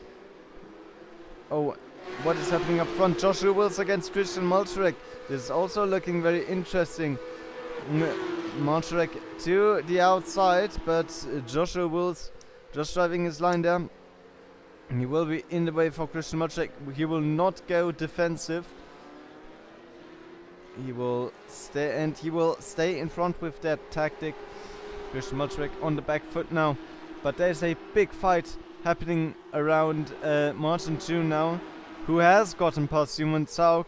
Oh, what is happening up front? Joshua Wills against Christian Malczarek. This is also looking very interesting. Malczarek to the outside, but Joshua Wills just driving his line there. He will be in the way for Christian Malczarek. He will not go defensive. He will stay, and he will stay in front with that tactic. Christian Malczarek on the back foot now, but there's a big fight happening around Martin June now. who has gotten past Simon Zaug.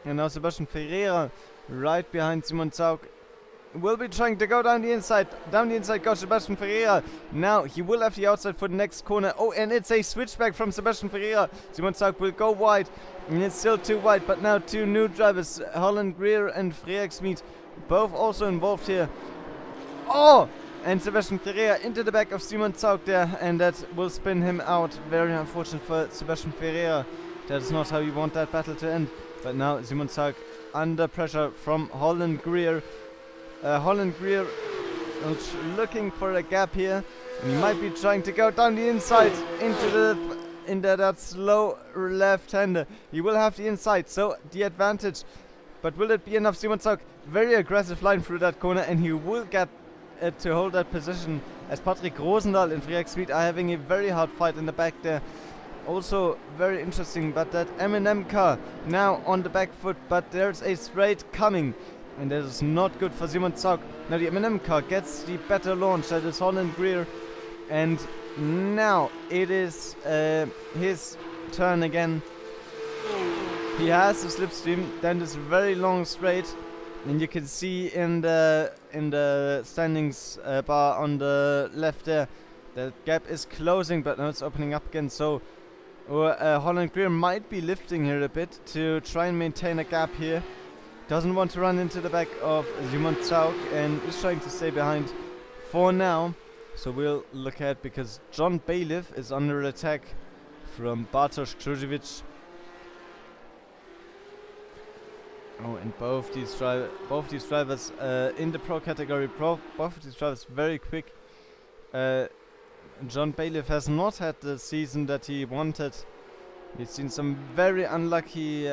And now Sebastian Ferreira right behind Simon Zaug will be trying to go down the inside. Down the inside goes Sebastian Ferreira. Now he will have the outside for the next corner. Oh, and it's a switchback from Sebastian Ferreira. Simon Zaug will go wide. And it's still too wide, but now two new drivers, Holland Greer and Frederik Smit, both also involved here. Oh! And Sebastian Ferreira into the back of Simon Zaug there, and that will spin him out. Very unfortunate for Sebastian Ferreira. That is not how you want that battle to end. But now Simon Zaug under pressure from Holland Greer. Holland Greer looking for a gap here. And he might be trying to go down the inside into that slow left-hander. He will have the inside, so the advantage. But will it be enough? Simon Zaug, very aggressive line through that corner, and he will get to hold that position as Patrick Rosendahl and Frederik Smit are having a very hard fight in the back there. Also very interesting, but that M&M car now on the back foot, but there's a straight coming, and that is not good for Simon Zaug. Now the M&M car gets the better launch, that is Holland Greer, and now it is his turn again. He has the slipstream, then this very long straight, and you can see in the standings bar on the left there, the gap is closing, but now it's opening up again. So Holland Greer might be lifting here a bit to try and maintain a gap here. Doesn't want to run into the back of Simon Zaug and is trying to stay behind for now. So we'll look at, because John Bailiff is under attack from Bartosz Krzyżewicz. Oh, and both these drivers in the pro category, both of these drivers very quick. John Bailiff has not had the season that he wanted. He's seen some very unlucky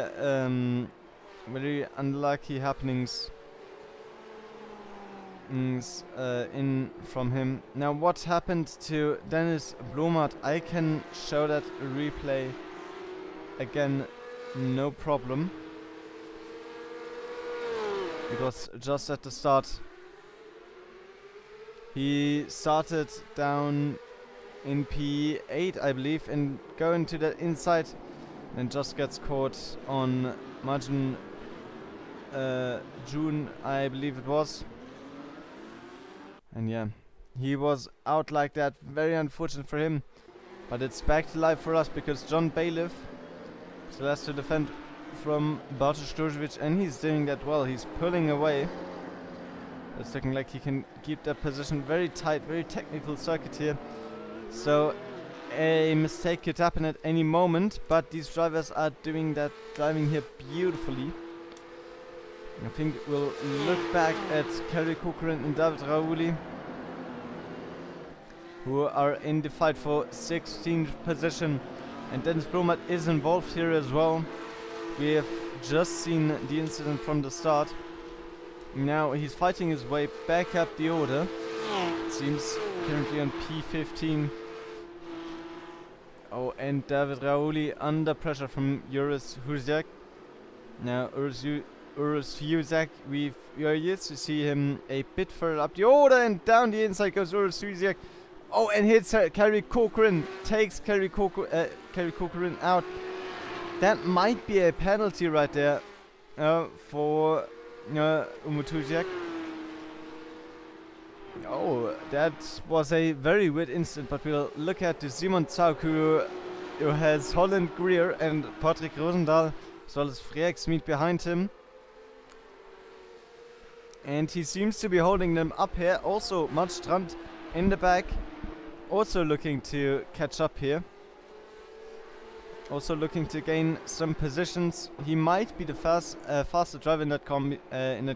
happenings in from him. Now, what happened to Dennis Blomart? I can show that replay again, no problem. It was just at the start. He started down in P8, I believe, and going to the inside, and just gets caught on margin June, I believe it was. And yeah, he was out like that. Very unfortunate for him. But it's back to life for us, because John Bailiff still has to defend from Bartosz Krzyżewicz, and he's doing that well. He's pulling away. It's looking like he can keep that position very tight, very technical circuit here. So a mistake could happen at any moment, but these drivers are doing that driving here beautifully. I think we'll look back at Kerry Corcoran and David Raouli, who are in the fight for 16th position, and Dennis Blomart is involved here as well. We have just seen the incident from the start. Now he's fighting his way back up the order. It seems currently on P15. Oh, and David Raouli under pressure from Uros Huzak. Now Uros Huzak, we are used to see him a bit further up the order, and down the inside goes Uros Huzak. Oh, and hits Kerry Corcoran, takes Kerry Corcoran out. That might be a penalty right there for Umutuziak. Oh, that was a very weird incident, but we'll look at the Simon Zaug, who has Holland Greer and Patrick Rosendahl, as well as Frederik Smit behind him. And he seems to be holding them up here. Also, Madstrand in the back, also looking to catch up here. Also looking to gain some positions. He might be the faster driver in that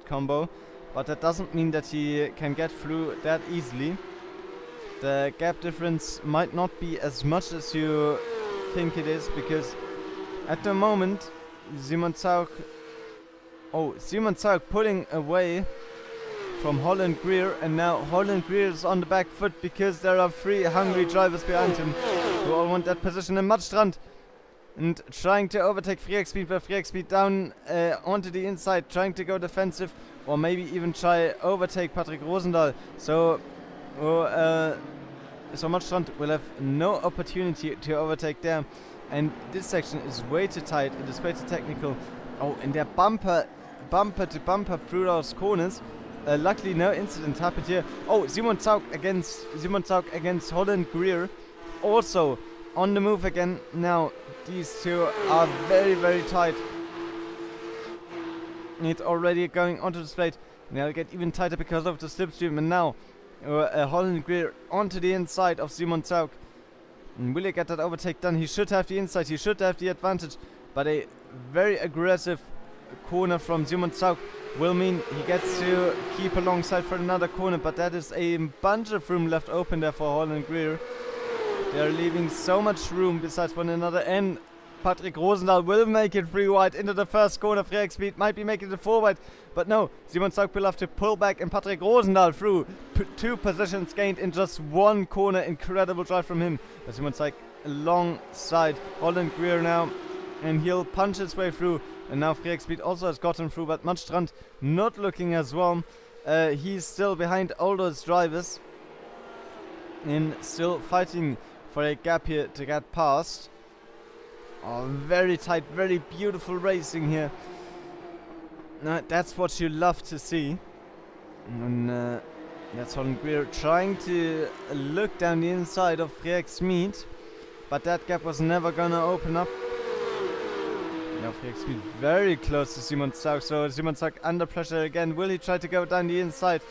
combo, but that doesn't mean that he can get through that easily. The gap difference might not be as much as you think it is, because at the moment Simon Zaug pulling away from Holland Greer, and now Holland Greer is on the back foot because there are 3 hungry drivers behind him who all want that position. And Madstrand and trying to overtake Frederik Smit, but Frederik Smit down onto the inside, trying to go defensive, or maybe even try overtake Patrick Rosendahl. So Madstrand will have no opportunity to overtake there. And this section is way too tight. It is way too technical. Oh, and they're bumper to bumper through those corners. Luckily, no incident happened here. Oh, Simon Zaug against Holland Greer. Also on the move again. Now these two are very, very tight. It's already going onto the straight. Now get even tighter because of the slipstream. And now Holland Greer onto the inside of Simon Zaug. Will he get that overtake done? He should have the inside. He should have the advantage. But a very aggressive corner from Simon Zaug will mean he gets to keep alongside for another corner. But that is a bunch of room left open there for Holland Greer. They are leaving so much room besides one another. And Patrick Rosendahl will make it 3 wide into the first corner. Frederik Smit might be making it 4 wide. But no, Simon Zaug will have to pull back, and Patrick Rosendahl through 2 positions gained in just 1 corner. Incredible drive from him. But Simon Zaug alongside Holland Greer now, and he'll punch his way through. And now Frederik Smit also has gotten through, but Matstrand not looking as well. He's still behind all those drivers and still fighting for a gap here to get past. Oh, very tight, very beautiful racing here. That's what you love to see. And that's Holland Greer trying to look down the inside of Frederik Smit, but that gap was never gonna open up. Now Frederik Smit very close to Simon Zaug, so Simon Zaug under pressure again. Will he try to go down the inside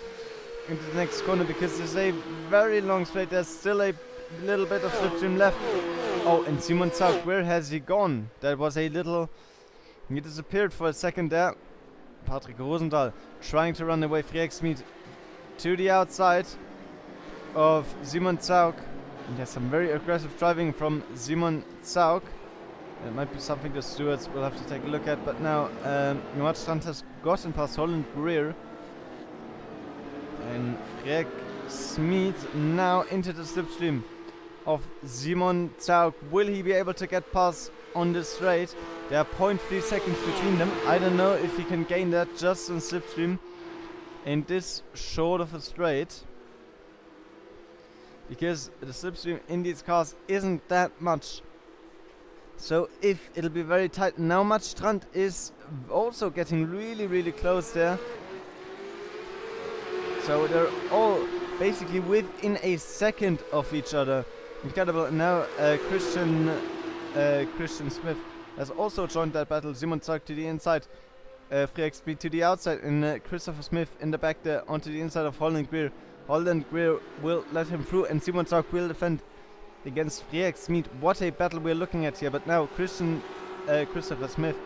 into the next corner, because there's a very long straight. There's still a little bit of slipstream left. Oh, and Simon Zaug, where has he gone? That was a little... He disappeared for a second there. Patrick Rosendahl trying to run away. Frederik Smit to the outside of Simon Zaug. And there's some very aggressive driving from Simon Zaug. It might be something the stewards will have to take a look at. But now Matstrand has gotten past Holland Greer. And Frederik Smit now into the slipstream of Simon Zaug. Will he be able to get past on the straight? There are 0.3 seconds between them. I don't know if he can gain that just on slipstream in this short of a straight, because the slipstream in these cars isn't that much. So if it'll be very tight. Now Matstrand is also getting really, really close there. So they're all basically within a second of each other. Incredible. Now Christian Smith has also joined that battle. Simon Zaug to the inside, Frederik Smit to the outside, and Christopher Smith in the back there onto the inside of Holland Greer. Holland Greer will let him through, and Simon Zaug will defend against Frederik Smit. What a battle we're looking at here. But now Christopher Smith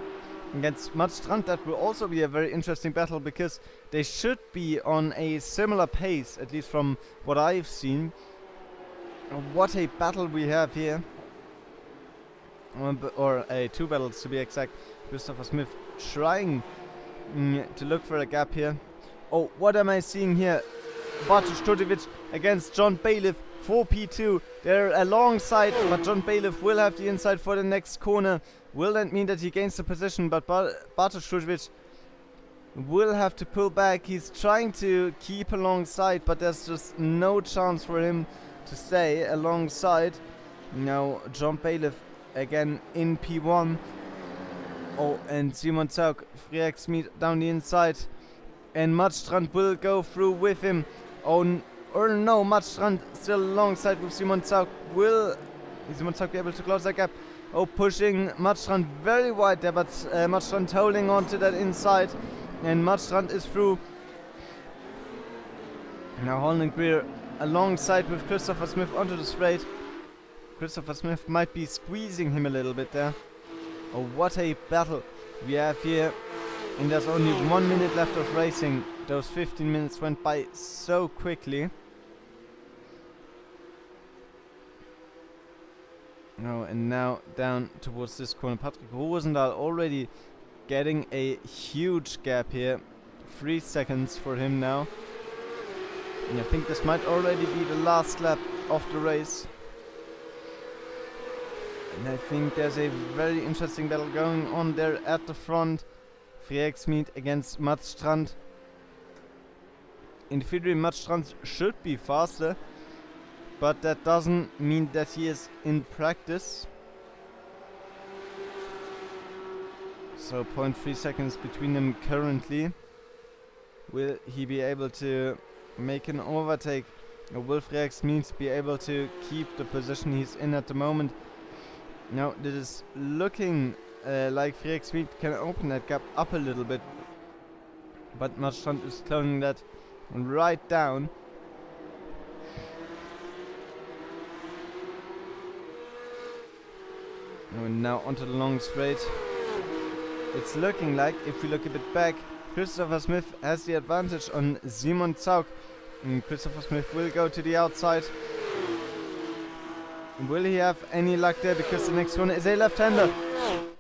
against Matstrand. That will also be a very interesting battle, because they should be on a similar pace, at least from what I've seen. What a battle we have here. Or 2 battles to be exact. Christopher Smith trying to look for a gap here. Oh, what am I seeing here? Bartosz Turcevic against John Bailiff for P2. They're alongside, but John Bailiff will have the inside for the next corner. Will that mean that he gains the position? But Bartosz Turcevic will have to pull back. He's trying to keep alongside, but there's just no chance for him to stay alongside. Now John Bailiff again in P1. Oh, and Simon Zaug, Frederik Smit down the inside, and Matstrand will go through with him. Oh, or no, Matstrand still alongside with Simon Zaug. Will Simon Zaug be able to close that gap? Oh, pushing Matstrand very wide there, but Matstrand holding on to that inside, and Matstrand is through. Now Holland Greer alongside with Christopher Smith onto the straight. Christopher Smith might be squeezing him a little bit there. Oh, what a battle we have here. And there's only 1 minute left of racing. Those 15 minutes went by so quickly. Oh, and now down towards this corner. Patrick Rosendahl already getting a huge gap here. 3 seconds for him now. And I think this might already be the last lap of the race. And I think there's a very interesting battle going on there at the front. Frederik Smit against Matstrand. In theory, Matstrand should be faster, but that doesn't mean that he is in practice. So 0.3 seconds between them currently. Will he be able to make an overtake? Or will Frederik Smith be able to keep the position he's in at the moment? Now, this is looking like Frederik Smith can open that gap up a little bit. But Marstrand is closing that right down. And now onto the long straight. It's looking like, if we look a bit back, Christopher Smith has the advantage on Simon Zaug. And Christopher Smith will go to the outside. Will he have any luck there? Because the next one is a left-hander.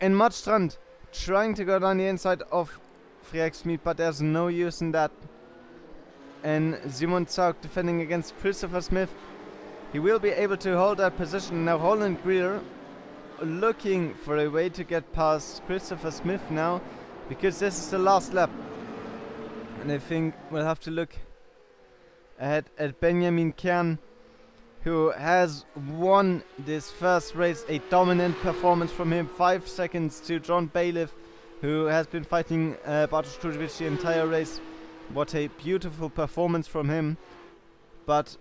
And Marstrand trying to go down the inside of Frederik Smith, but there's no use in that. And Simon Zaug defending against Christopher Smith. He will be able to hold that position. Now Roland Greer looking for a way to get past Christopher Smith now, because this is the last lap. And I think we'll have to look ahead at Benjamin Kern, who has won this first race. A dominant performance from him. 5 seconds to John Bailiff, who has been fighting Bartosz Krujovic the entire race. What a beautiful performance from him. But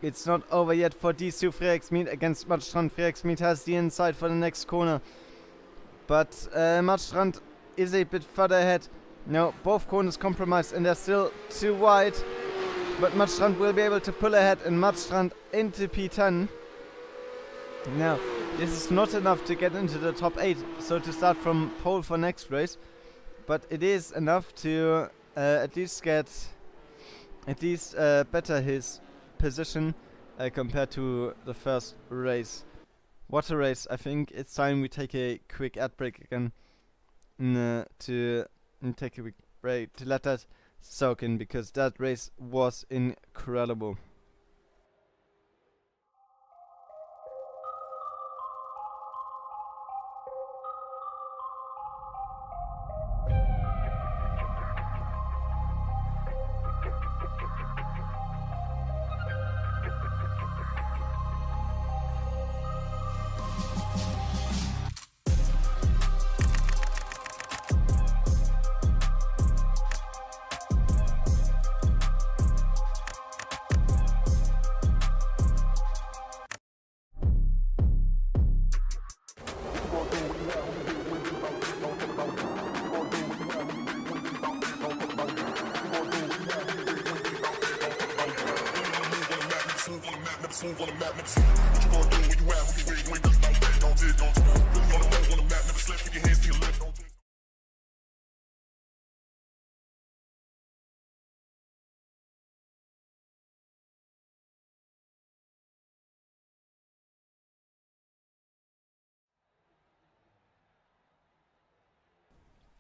it's not over yet for these two. Frederik Smith against Marstrand. Frederik Smith has the inside for the next corner. But Marstrand is a bit further ahead. Now both corners compromised and they're still too wide. But Marstrand will be able to pull ahead, and Marstrand into P10. Now, this is not enough to get into the top 8, so to start from pole for next race. But it is enough to at least better his position compared to the first race. What a race. I think it's time we take a quick ad break again to take a quick break to let that soak in, because that race was incredible.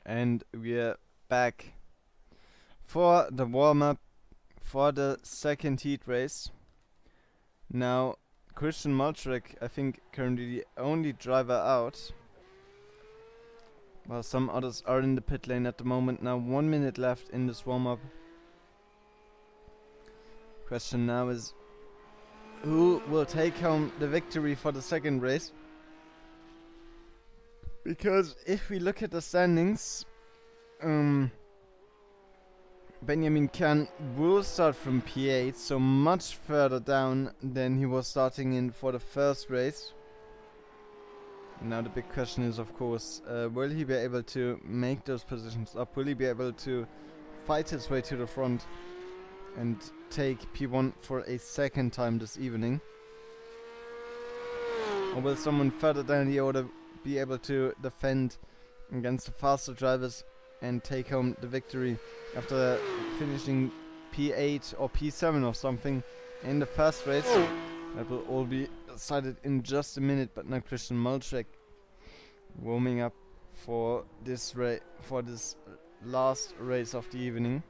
And we're back for the warm-up for the second heat race. Now, Christian Maltrek, I think, currently the only driver out, while some others are in the pit lane at the moment. Now 1 minute left in this warm-up. Question now is, who will take home the victory for the second race? Because if we look at the standings, Benjamin Kern will start from P8, so much further down than he was starting in for the first race. And now the big question is, of course, will he be able to make those positions up? Will he be able to fight his way to the front and take P1 for a second time this evening? Or will someone further down the order be able to defend against the faster drivers and take home the victory after finishing P8 or P7 or something in the first race? That will all be decided in just a minute. But now Christian Maltrek warming up for this last race of the evening.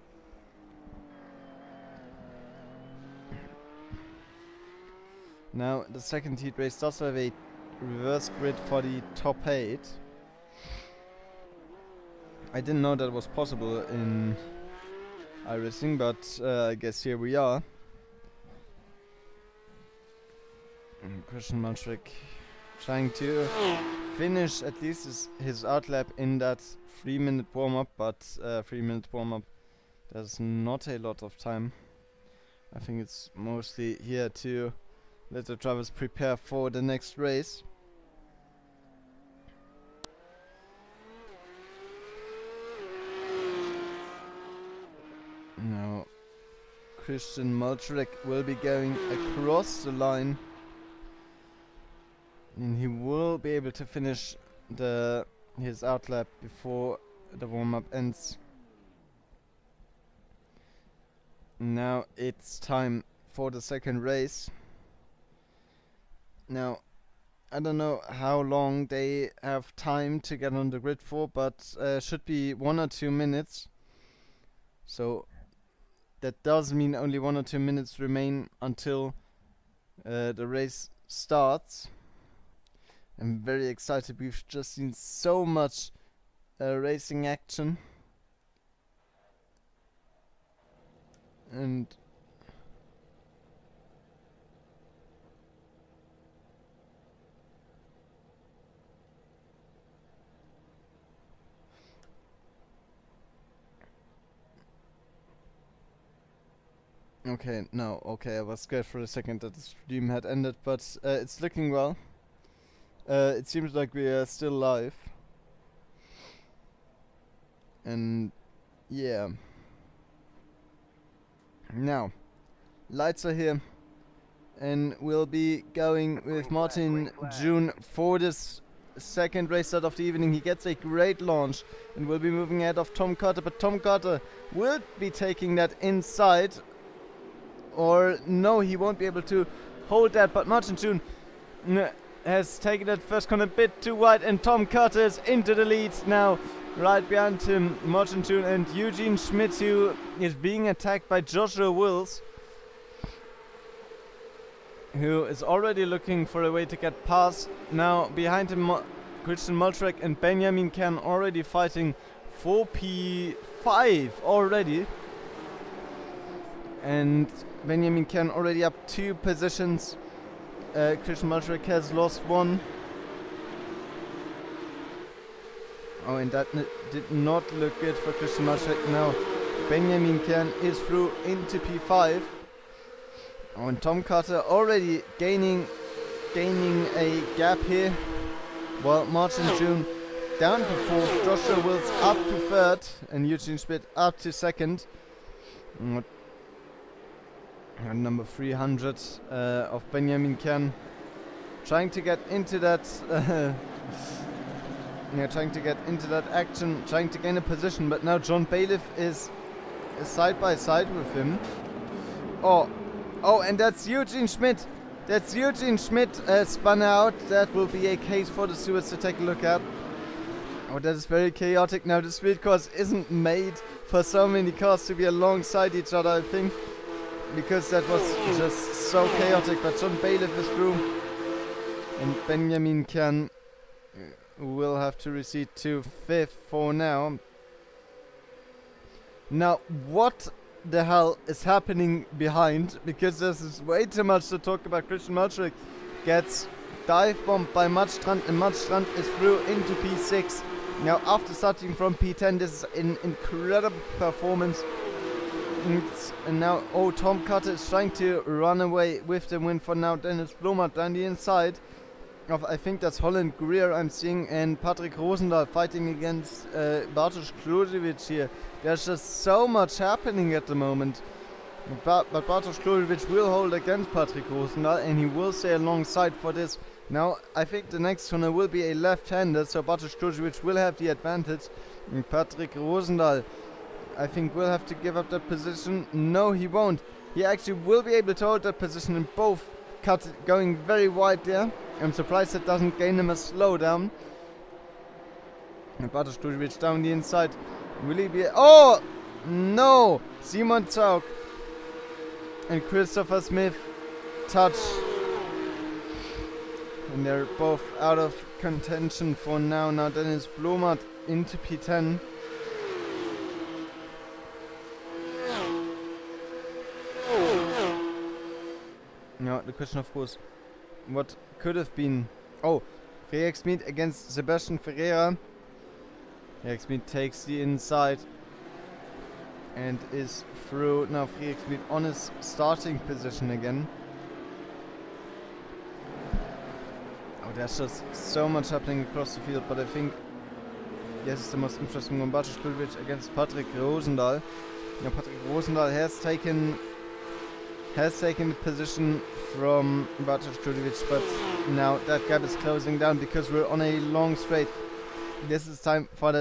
Now the second heat race does have a reverse grid for the top 8. I didn't know that was possible in iRacing, but I guess here we are. And Christian Maltrek trying to finish at least his outlap in that 3-minute warm-up, but 3-minute warm-up, there's not a lot of time. I think it's mostly here to let the drivers prepare for the next race. Now Christian Maltrek will be going across the line, and he will be able to finish his outlap before the warm-up ends. Now it's time for the second race. Now I don't know how long they have time to get on the grid for, but should be 1 or 2 minutes. So that does mean only 1 or 2 minutes remain until the race starts. I'm very excited. We've just seen so much racing action. And okay, I was scared for a second that the stream had ended, but it's looking well. It seems like we are still live. And yeah. Now, lights are here, and we'll be going with Martin June for this second race start of the evening. He gets a great launch and will be moving ahead of Tom Carter, but Tom Carter will be taking that inside, or no, he won't be able to hold that, but Martin June has taken that first corner a bit too wide, and Tom Carter is into the lead now. Right behind him, Martin June and Eugene Schmidt, who is being attacked by Joshua Wills, who is already looking for a way to get past. Now behind him, Christian Maltrek and Benjamin Kern already fighting for P5 already. And Benjamin Kern already up 2 positions. Christian Maltrek has lost 1. Oh, and that did not look good for Christian Maltrek. Now Benjamin Kern is through into P5. Oh, and Tom Carter already gaining a gap here. While Martin June down to 4th, Joshua Wills up to 3rd, and Eugene Schmidt up to 2nd. And number 300 of Benjamin Kern trying to get into that trying to get into that action, trying to gain a position, but now John Bailiff is side by side with him. Oh, and that's Eugene Schmidt. That's Eugene Schmidt spun out. That will be a case for the stewards to take a look at. Oh, that is very chaotic. Now the speed course isn't made for so many cars to be alongside each other, I think, because that was just so chaotic. But John Bailiff is through, and Benjamin Kern will have to recede to 5th for now. Now, what the hell is happening behind? Because there's way too much to talk about. Christian Maltrek gets dive bombed by Mudstrand, and Mudstrand is through into P6. Now, after starting from P10, this is an incredible performance. And now, Tom Carter is trying to run away with the win for now. Dennis Blomert down the inside of, I think that's Holland Greer I'm seeing, and Patrick Rosendahl fighting against Bartosz Kluziewicz here. There's just so much happening at the moment. But Bartosz Kluziewicz will hold against Patrick Rosendahl, and he will stay alongside for this. Now, I think the next corner will be a left-hander, so Bartosz Kluziewicz will have the advantage. And Patrick Rosendahl, I think, will have to give up that position. No, he won't. He actually will be able to hold that position, and both going very wide there. I'm surprised that doesn't gain him a slowdown. And Bartosz Kluziewicz down the inside. Will he be... Oh! No! Simon Zaug and Christopher Smith touch. And they're both out of contention for now. Now Dennis Blomert into P10. Now the question, of course, what could have been... Oh, Frederik Smith against Sebastian Ferreira. Frederik Smith takes the inside and is through. Now Frederik Smith on his starting position again. Oh, there's just so much happening across the field, but I think yes, it's the most interesting one. Bartosz Kulvic against Patrick Rosendahl. Now Patrick Rosendahl has taken the position from Bartosz Kulvic, but now that gap is closing down because we're on a long straight. This is time for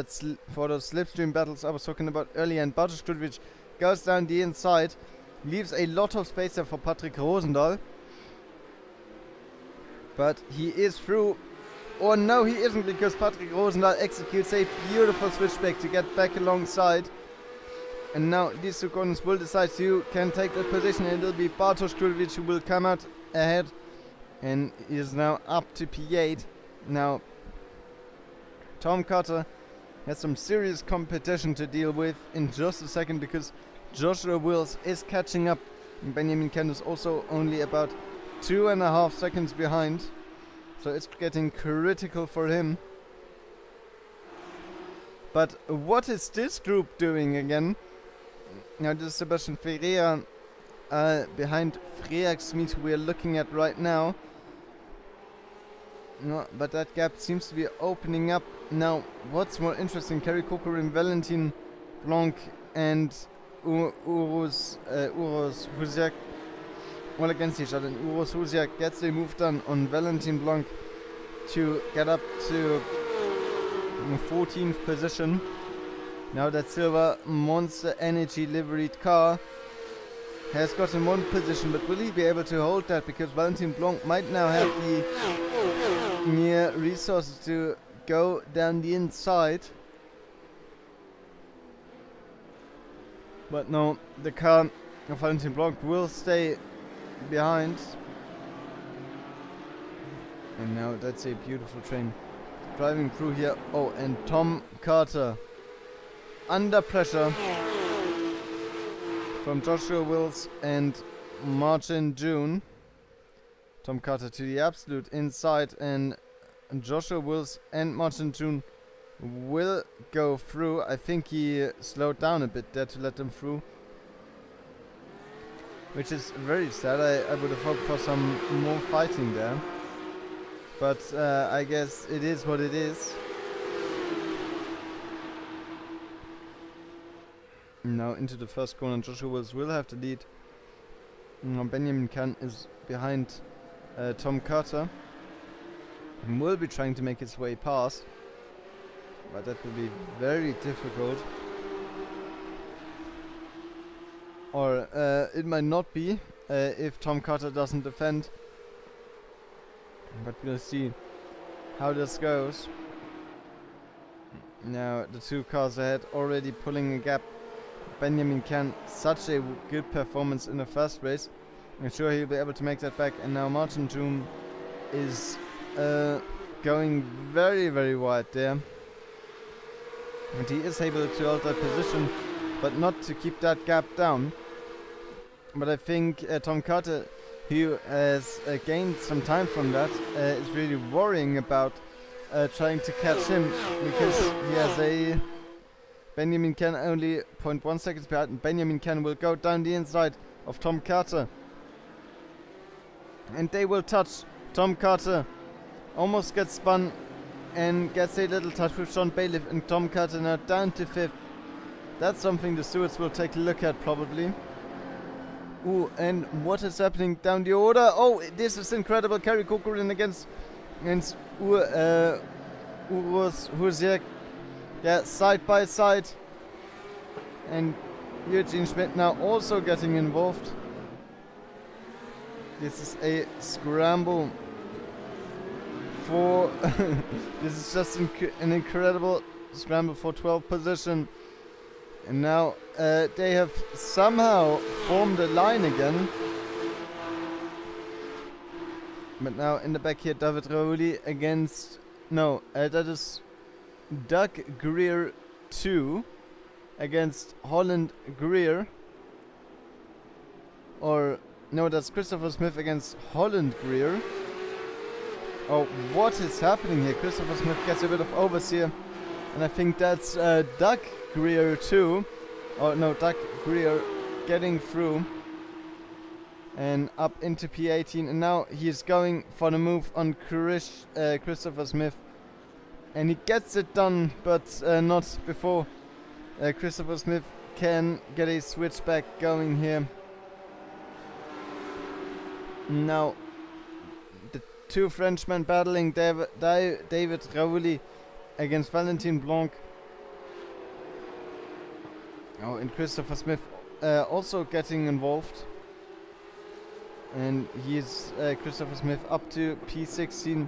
for those slipstream battles I was talking about earlier, and Bartosz Kulvic goes down the inside, leaves a lot of space there for Patrick Rosendahl, but he is through. Or no, he isn't, because Patrick Rosendahl executes a beautiful switchback to get back alongside. And now these two corners will decide who can take that position, and it'll be Bartosz Kulvic who will come out ahead and is now up to P8. Now Tom Carter has some serious competition to deal with in just a second, because Joshua Wills is catching up. And Benjamin Ken is also only about 2.5 seconds behind. So it's getting critical for him. But what is this group doing again? Now this is Sebastian Ferreira behind Frederik Smith, who we are looking at right now. No, but that gap seems to be opening up. Now, what's more interesting, Kerry Kokorin, Valentin Blanc and Uros Huziak all against each other. And Uros Huziak gets a move done on Valentin Blanc to get up to 14th position. Now that silver Monster Energy liveried car has gotten one position, but will he be able to hold that? Because Valentin Blanc might now have the near resources to go down the inside. But no, the car of Valentin Blanc will stay behind. And now that's a beautiful train driving through here. Oh, and Tom Carter under pressure from Joshua Wills and Martin June. Tom Carter to the absolute inside, and Joshua Wills and Martin June will go through. I think he slowed down a bit there to let them through, which is very sad. I would have hoped for some more fighting there, but I guess it is what it is. Now into the first corner, Joshua Wills will have the lead. Now Benjamin Kahn is behind Tom Carter and will be trying to make his way past, but that will be very difficult. Or it might not be if Tom Carter doesn't defend, but we'll see how this goes. Now the two cars ahead already pulling a gap. Benjamin Kahn, such a good performance in the first race. I'm sure he'll be able to make that back. And now Martin June is going very, very wide there. And he is able to hold that position, but not to keep that gap down. But I think Tom Carter, who has gained some time from that, is really worrying about trying to catch him, because he has a Benjamin Kahn only 0.1 seconds behind, and Benjamin Kahn will go down the inside of Tom Carter. And they will touch. Tom Carter almost gets spun and gets a little touch with John Bailiff, and Tom Carter now down to 5th. That's something the stewards will take a look at probably. Ooh, and what is happening down the order? Oh, this is incredible. Kerry Kokorin against Uros Huziak. Yeah, side by side. And Eugene Schmidt now also getting involved. This is a scramble for... this is just an incredible scramble for 12th position. And now they have somehow formed a line again. But now in the back here, David Raouli against... No, that is Doug Greer 2 against Holland Greer. Or, no, that's Christopher Smith against Holland Greer. Oh, what is happening here? Christopher Smith gets a bit of oversteer. And I think that's Doug Greer too. Oh no, Doug Greer getting through. And up into P18. And now he's going for the move on Christopher Smith. And he gets it done, but not before Christopher Smith can get a switchback going here. Now, the two Frenchmen battling David Raouli against Valentin Blanc. Oh, and Christopher Smith also getting involved. And he's Christopher Smith up to P16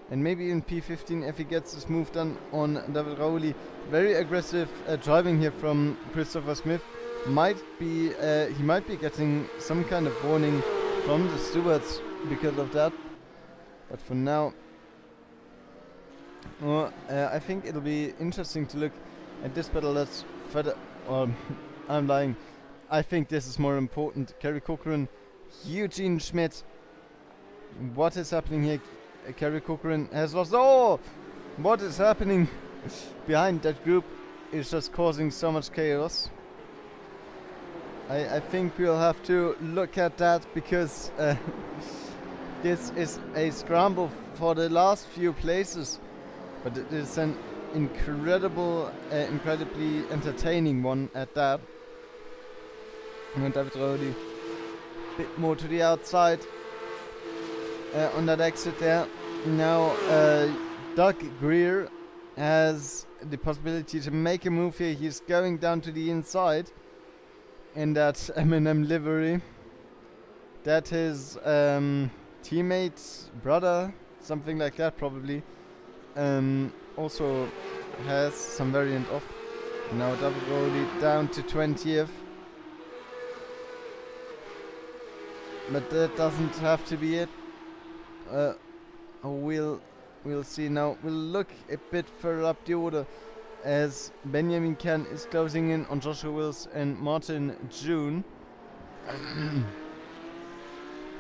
and maybe even P15 if he gets this move done on David Raouli. Very aggressive driving here from Christopher Smith. He might be getting some kind of warning from the stewards because of that. But for now, I think it'll be interesting to look at this battle that's further. I'm lying. I think this is more important. Kerry Cochran, Eugene Schmidt. What is happening here? Kerry Cochran has lost. Oh! What is happening behind that group is just causing so much chaos. I think we'll have to look at that because this is a scramble for the last few places. But it is an incredibly entertaining one at that. And David Raouli a bit more to the outside on that exit there. Now Doug Greer has the possibility to make a move here. He's going down to the inside in that M&M livery. That his teammate, brother, something like that probably, also has some variant of. Now David Raouli down to 20th. But that doesn't have to be it. We'll see now. We'll look a bit further up the order as Benjamin Kern is closing in on Joshua Wills and Martin June.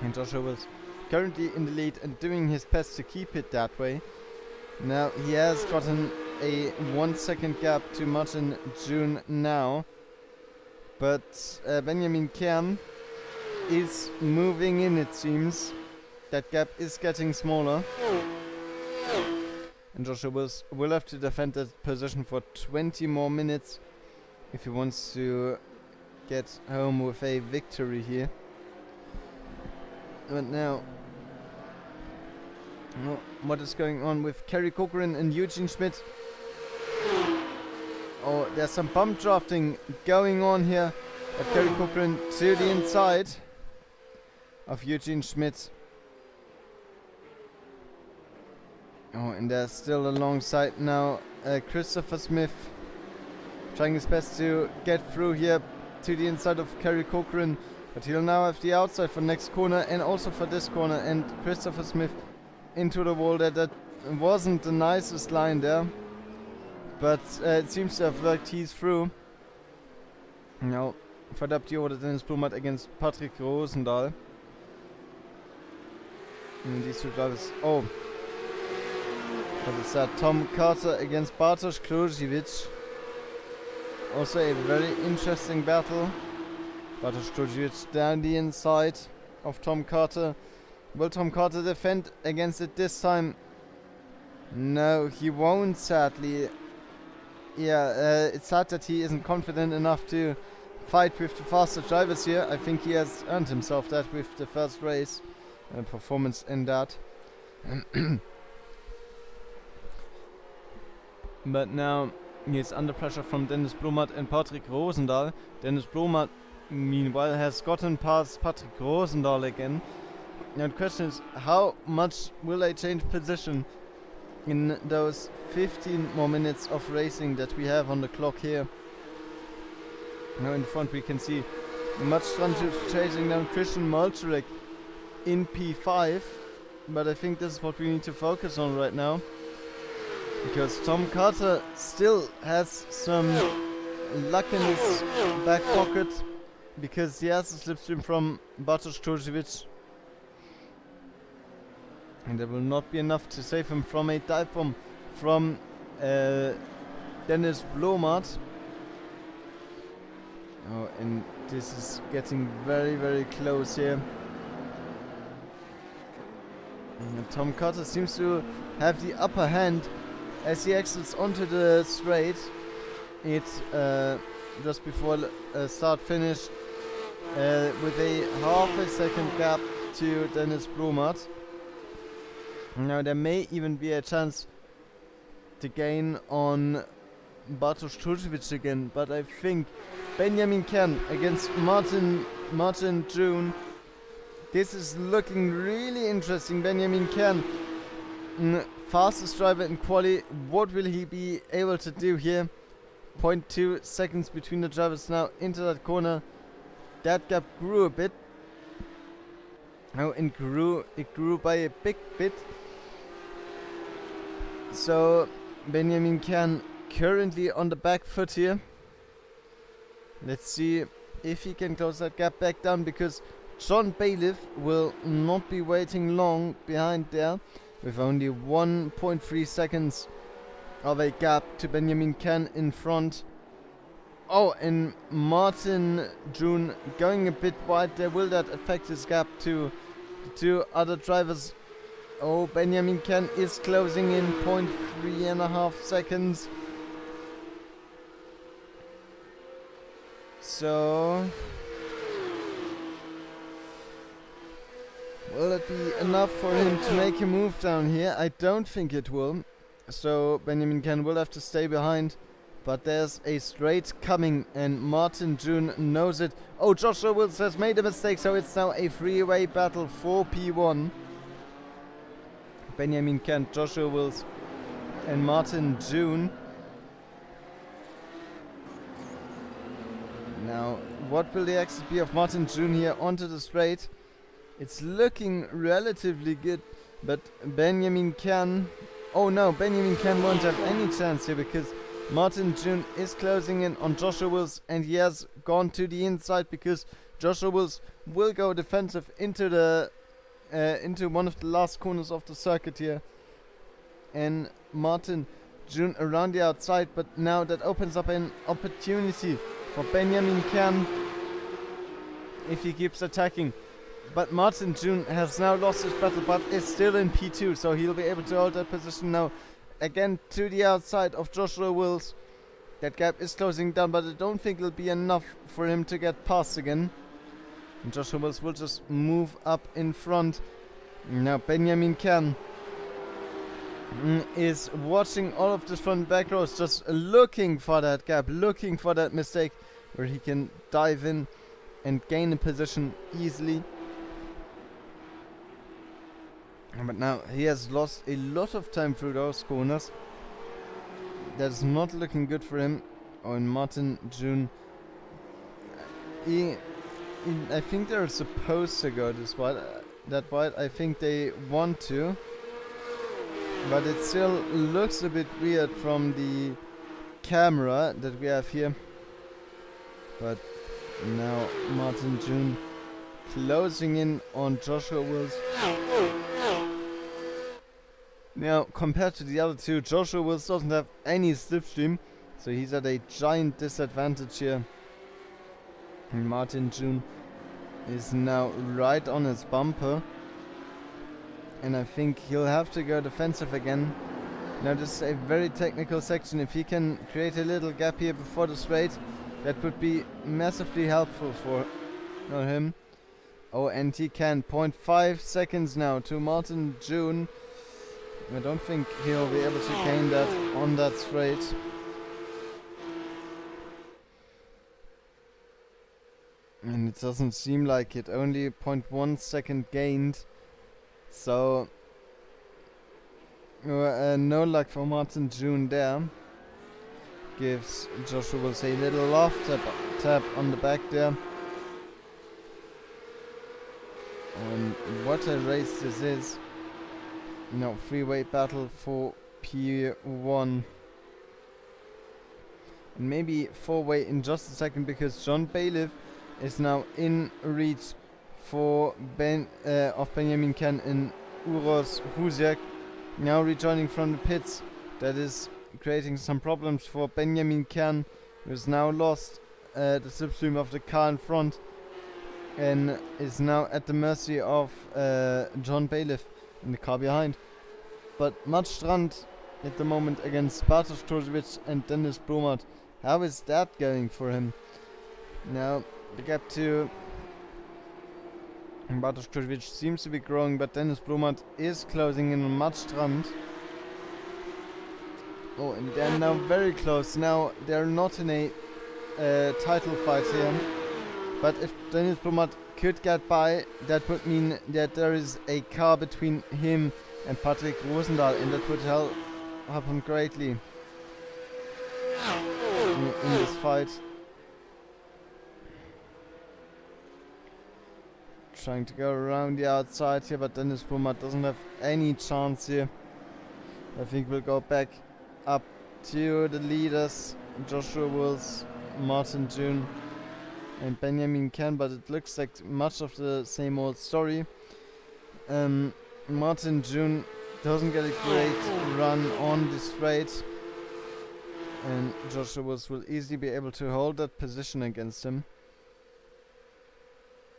And Joshua Wills currently in the lead and doing his best to keep it that way. Now he has gotten a 1 second gap to Martin June now. But Benjamin Kern is moving in, it seems. That gap is getting smaller. And Joshua Wills will have to defend that position for 20 more minutes if he wants to get home with a victory here. But now, what is going on with Kerry Cochran and Eugene Schmidt? Oh, there's some bump drafting going on here. Kerry Cochran to the inside of Eugene Schmidt. Oh, and there's still alongside now Christopher Smith trying his best to get through here to the inside of Kerry Cochran, but he'll now have the outside for next corner and also for this corner, and Christopher Smith into the wall there. That wasn't the nicest line there, but it seems to have worked. He's through. Now further up the order, Dennis Blumert against Patrick Rosendahl. And these two drivers, oh, what is that? Tom Carter against Bartosz Klojewicz. Also a very interesting battle. Bartosz Klojewicz down the inside of Tom Carter. Will Tom Carter defend against it this time? No, he won't, sadly. Yeah, it's sad that he isn't confident enough to fight with the faster drivers here. I think he has earned himself that with the first race performance in that. But now he's under pressure from Dennis Blumert and Patrick Rosendahl. Dennis Blumert, meanwhile, has gotten past Patrick Rosendahl again. And the question is, how much will they change position in those 15 more minutes of racing that we have on the clock here? Now in the front we can see much fun chasing down Christian Molcharek in P5. But I think this is what we need to focus on right now, because Tom Carter still has some luck in his back pocket, because he has a slipstream from Bartosz Klojewicz. And there will not be enough to save him from a dive bomb from Dennis Blomart. Oh, and this is getting very, very close here. And Tom Carter seems to have the upper hand as he exits onto the straight. It's just before start finish with a half a second gap to Dennis Blomart. Now there may even be a chance to gain on Bartosz Turcevic again, but I think Benjamin Kern against Martin June. This is looking really interesting. Benjamin Kern, fastest driver in quali. What will he be able to do here? 0.2 seconds between the drivers now into that corner. That gap grew a bit. Oh, it grew by a big bit. So Benjamin Kern currently on the back foot here. Let's see if he can close that gap back down, because John Bailiff will not be waiting long behind there, with only 1.3 seconds of a gap to Benjamin Kern in front. Oh, and Martin June going a bit wide there. Will that affect his gap to the two other drivers? Oh, Benjamin Kern is closing in 0.3 seconds. So will it be enough for him to make a move down here? I don't think it will. So Benjamin Kern will have to stay behind. But there's a straight coming and Martin June knows it. Oh, Joshua Wills has made a mistake, so it's now a three-way battle for P1. Benjamin Kern, Joshua Wills and Martin June. Now, what will the exit be of Martin June here onto the straight? It's looking relatively good, but Benjamin Kern... Oh no, Benjamin Kern won't have any chance here, because Martin June is closing in on Joshua Wills, and he has gone to the inside because Joshua Wills will go defensive into the into one of the last corners of the circuit here, and Martin June around the outside. But now that opens up an opportunity for Benjamin Kern if he keeps attacking. But Martin June has now lost his battle, but is still in P2, so he'll be able to hold that position now. Again to the outside of Joshua Wills. That gap is closing down, but I don't think it'll be enough for him to get past again. And Joshua Wills will just move up in front. Now Benjamin Kern is watching all of this front back rows, just looking for that gap, looking for that mistake where he can dive in and gain a position easily. But now he has lost a lot of time through those corners. That's not looking good for him. Oh, and Martin June, I think they're supposed to go this wide. That wide, I think they want to. But it still looks a bit weird from the camera that we have here. But now Martin June closing in on Joshua Wills. Now, compared to the other two, Joshua Wills doesn't have any slipstream, so he's at a giant disadvantage here. And Martin June is now right on his bumper, and I think he'll have to go defensive again. Now, this is a very technical section. If he can create a little gap here before the straight, that would be massively helpful for him. Oh, and he can. 0.5 seconds now to Martin June. I don't think he'll be able to gain that on that straight. And it doesn't seem like it. Only 0.1 second gained. So no luck for Martin June there. Gives Joshua Wills a little off tap on the back there. And what a race this is. No, three-way battle for P1. And maybe four-way in just a second, because John Bailiff is now in reach for Benjamin Kern Uros Husiak now rejoining from the pits. That is creating some problems for Benjamin Kern, who is now lost the slipstream of the car in front and is now at the mercy of John Bailiff in the car behind. But Mats Strand at the moment against Bartosz Krzyzewicz and Dennis Blomert. How is that going for him? Now the gap to Bartosz Krzyzewicz seems to be growing, but Dennis Blomert is closing in on Mats Strand. Oh, and they're now very close. Now they're not in a title fight here. But if Dennis Blomert could get by, that would mean that there is a car between him and Patrick Rosendahl, and that would help him greatly in this fight. Trying to go around the outside here, but Dennis Blomert doesn't have any chance here. I think we'll go back up to the leaders, Joshua Wills, Martin June and Benjamin Kern, but it looks like much of the same old story. Martin June doesn't get a great run on the straight, and Joshua Wills will easily be able to hold that position against him.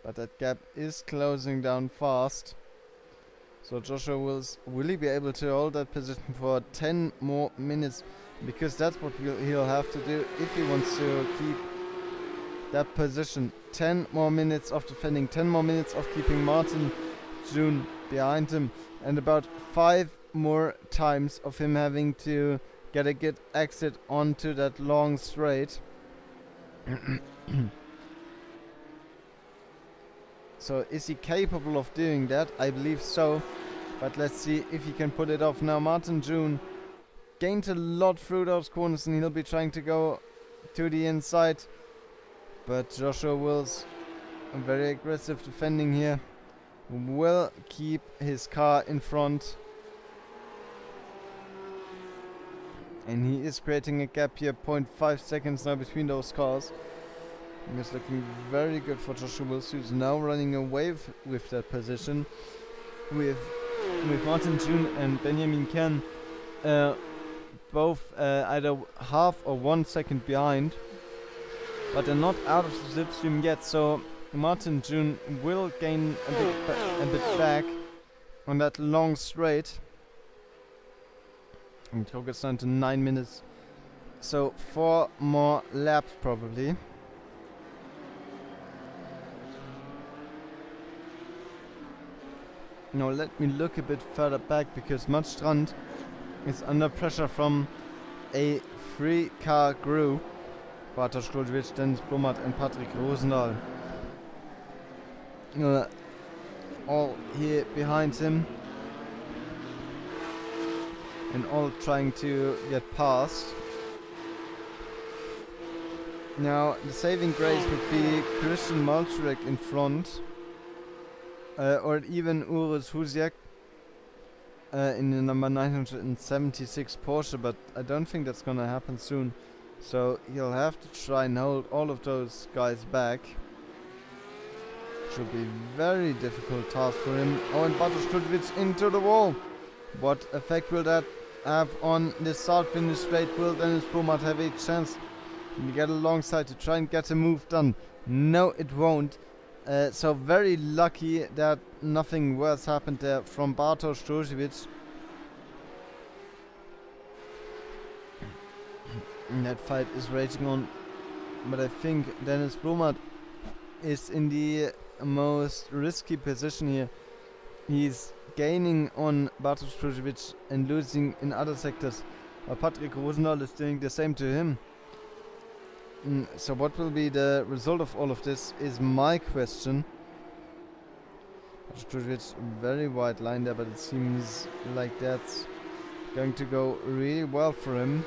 But that gap is closing down fast. So Joshua Wills, will he be able to hold that position for 10 more minutes? Because that's what he'll have to do if he wants to keep that position. 10 more minutes of defending, 10 more minutes of keeping Martin June behind him, and about 5 more times of him having to get a good exit onto that long straight. So is he capable of doing that? I believe so. But let's see if he can pull it off. Now Martin June gained a lot through those corners, and he'll be trying to go to the inside. But Joshua Wills, very aggressive defending here, will keep his car in front. And he is creating a gap here, 0.5 seconds now between those cars. It's looking very good for Joshua Wills, who's now running away with that position. With Martin June and Benjamin Kern both either half or 1 second behind. But they're not out of the slipstream yet, so Martin June will gain a bit back on that long straight. And it gets down to 9 minutes. So 4 more laps probably. Now let me look a bit further back, because Mats Strand is under pressure from a 3-car group. Bartosz Krzyzewicz, Dennis Blomert and Patrick Rosendahl. All here behind him. And all trying to get past. Now the saving grace would be Christian Malczurek in front. Or even Uros Husiak in the number 976 Porsche, but I don't think that's gonna happen soon. So he'll have to try and hold all of those guys back. Should be very difficult task for him. Oh, and Bartosz Krzyzewicz into the wall. What effect will that have on the start finish straight? Will Dennis Blomert have a chance to get alongside to try and get a move done? No, it won't. So very lucky that nothing worse happened there from Bartosz Krzyzewicz. That fight is raging on, but I think Dennis Blomert is in the most risky position here. He's gaining on Bartosz Krzyzewicz and losing in other sectors, while Patrick Rosendahl is doing the same to him. So what will be the result of all of this is my question. Krzyzewicz, very wide line there, but it seems like that's going to go really well for him.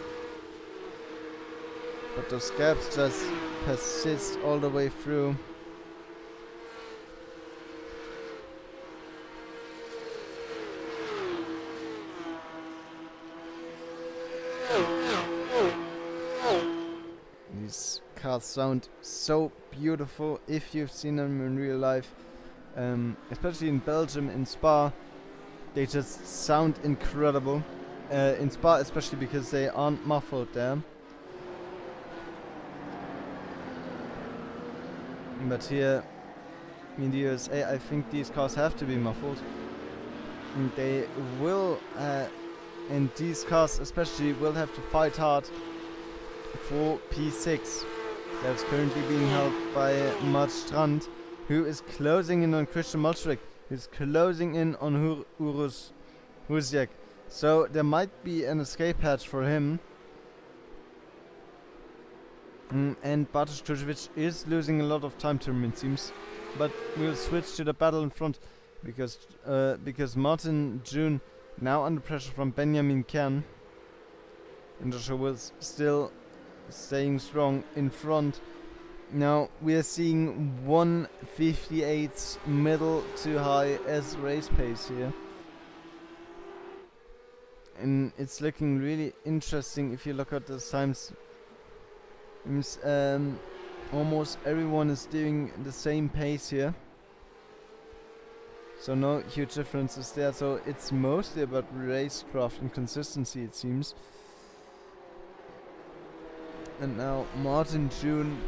But those gaps just persist all the way through. These cars sound so beautiful if you've seen them in real life, especially in Belgium, in Spa. They just sound incredible. In Spa especially because they aren't muffled there. But here in the USA, I think these cars have to be muffled. And they will, and these cars especially will have to fight hard for P6. That's currently being held by Mart Strand, who is closing in on Christian Molschweg, who's closing in on Urus Husiak. So there might be an escape hatch for him. And Bartosz Krzyżewicz is losing a lot of time to him, it seems. But we'll switch to the battle in front because Martin June now under pressure from Benjamin Kern. And Joshua Wills still staying strong in front. Now we are seeing 1:58 middle to high as race pace here. And it's looking really interesting if you look at those times. Almost everyone is doing the same pace here, so no huge differences there. So it's mostly about racecraft and consistency, it seems. And now Martin June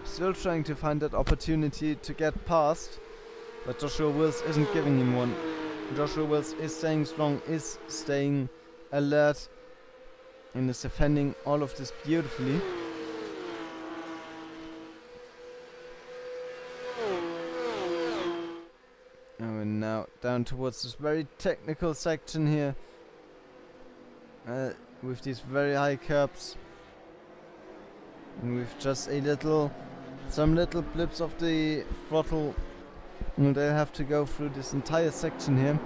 still trying to find that opportunity to get past, but Joshua Wills isn't giving him one. Joshua Wills is staying strong, is staying alert, and is defending all of this beautifully. And we're now down towards this very technical section here, with these very high curbs, and with just some little blips of the throttle, and they'll have to go through this entire section here.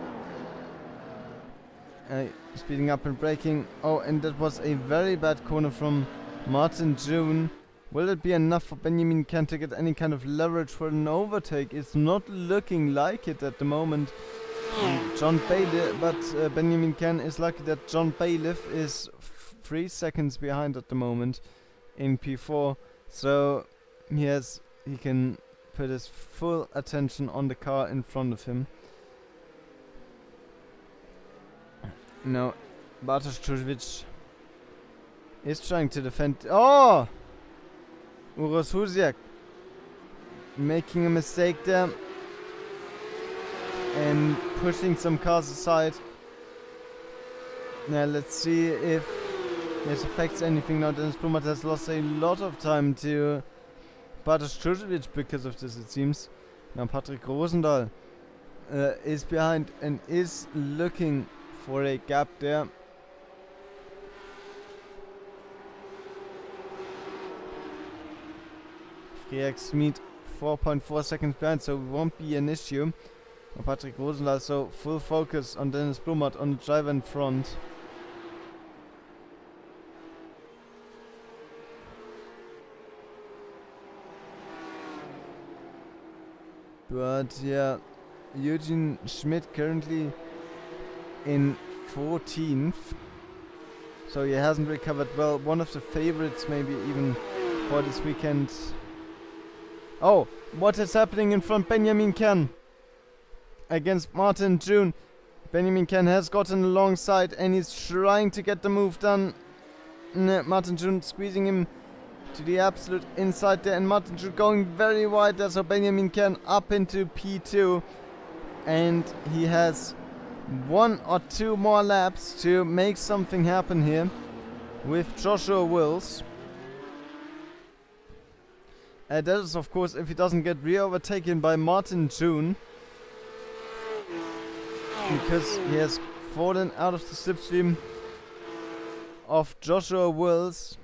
Speeding up and braking. Oh, and that was a very bad corner from Martin June. Will it be enough for Benjamin Kern to get any kind of leverage for an overtake? It's not looking like it at the moment. But Benjamin Kern is lucky that John Bailiff is 3 seconds behind at the moment in P4. So he can put his full attention on the car in front of him. Now Bartosz Krzyżewicz is trying to defend. Oh! Urus Husiak making a mistake there and pushing some cars aside. Now let's see if this affects anything. Now Dennis Blumert has lost a lot of time to Bartosz Krzyżewicz because of this, it seems. Now Patrick Rosendahl is behind and is looking for a gap there. Friak Smith 4.4 seconds behind, so it won't be an issue. Patrick Rosendahl, so full focus on Dennis Blumert on the driver in front. But yeah, Eugene Schmidt currently in 14th, so he hasn't recovered well. One of the favorites maybe even for this weekend. Oh, what is happening in front? Benjamin Kern against Martin June. Benjamin Kern has gotten alongside and he's trying to get the move done. Martin June squeezing him to the absolute inside there, and Martin June going very wide there, so Benjamin Kern up into P2, and he has 1 or 2 more laps to make something happen here with Joshua Wills. That is, of course, if he doesn't get re-overtaken by Martin June, because he has fallen out of the slipstream of Joshua Wills.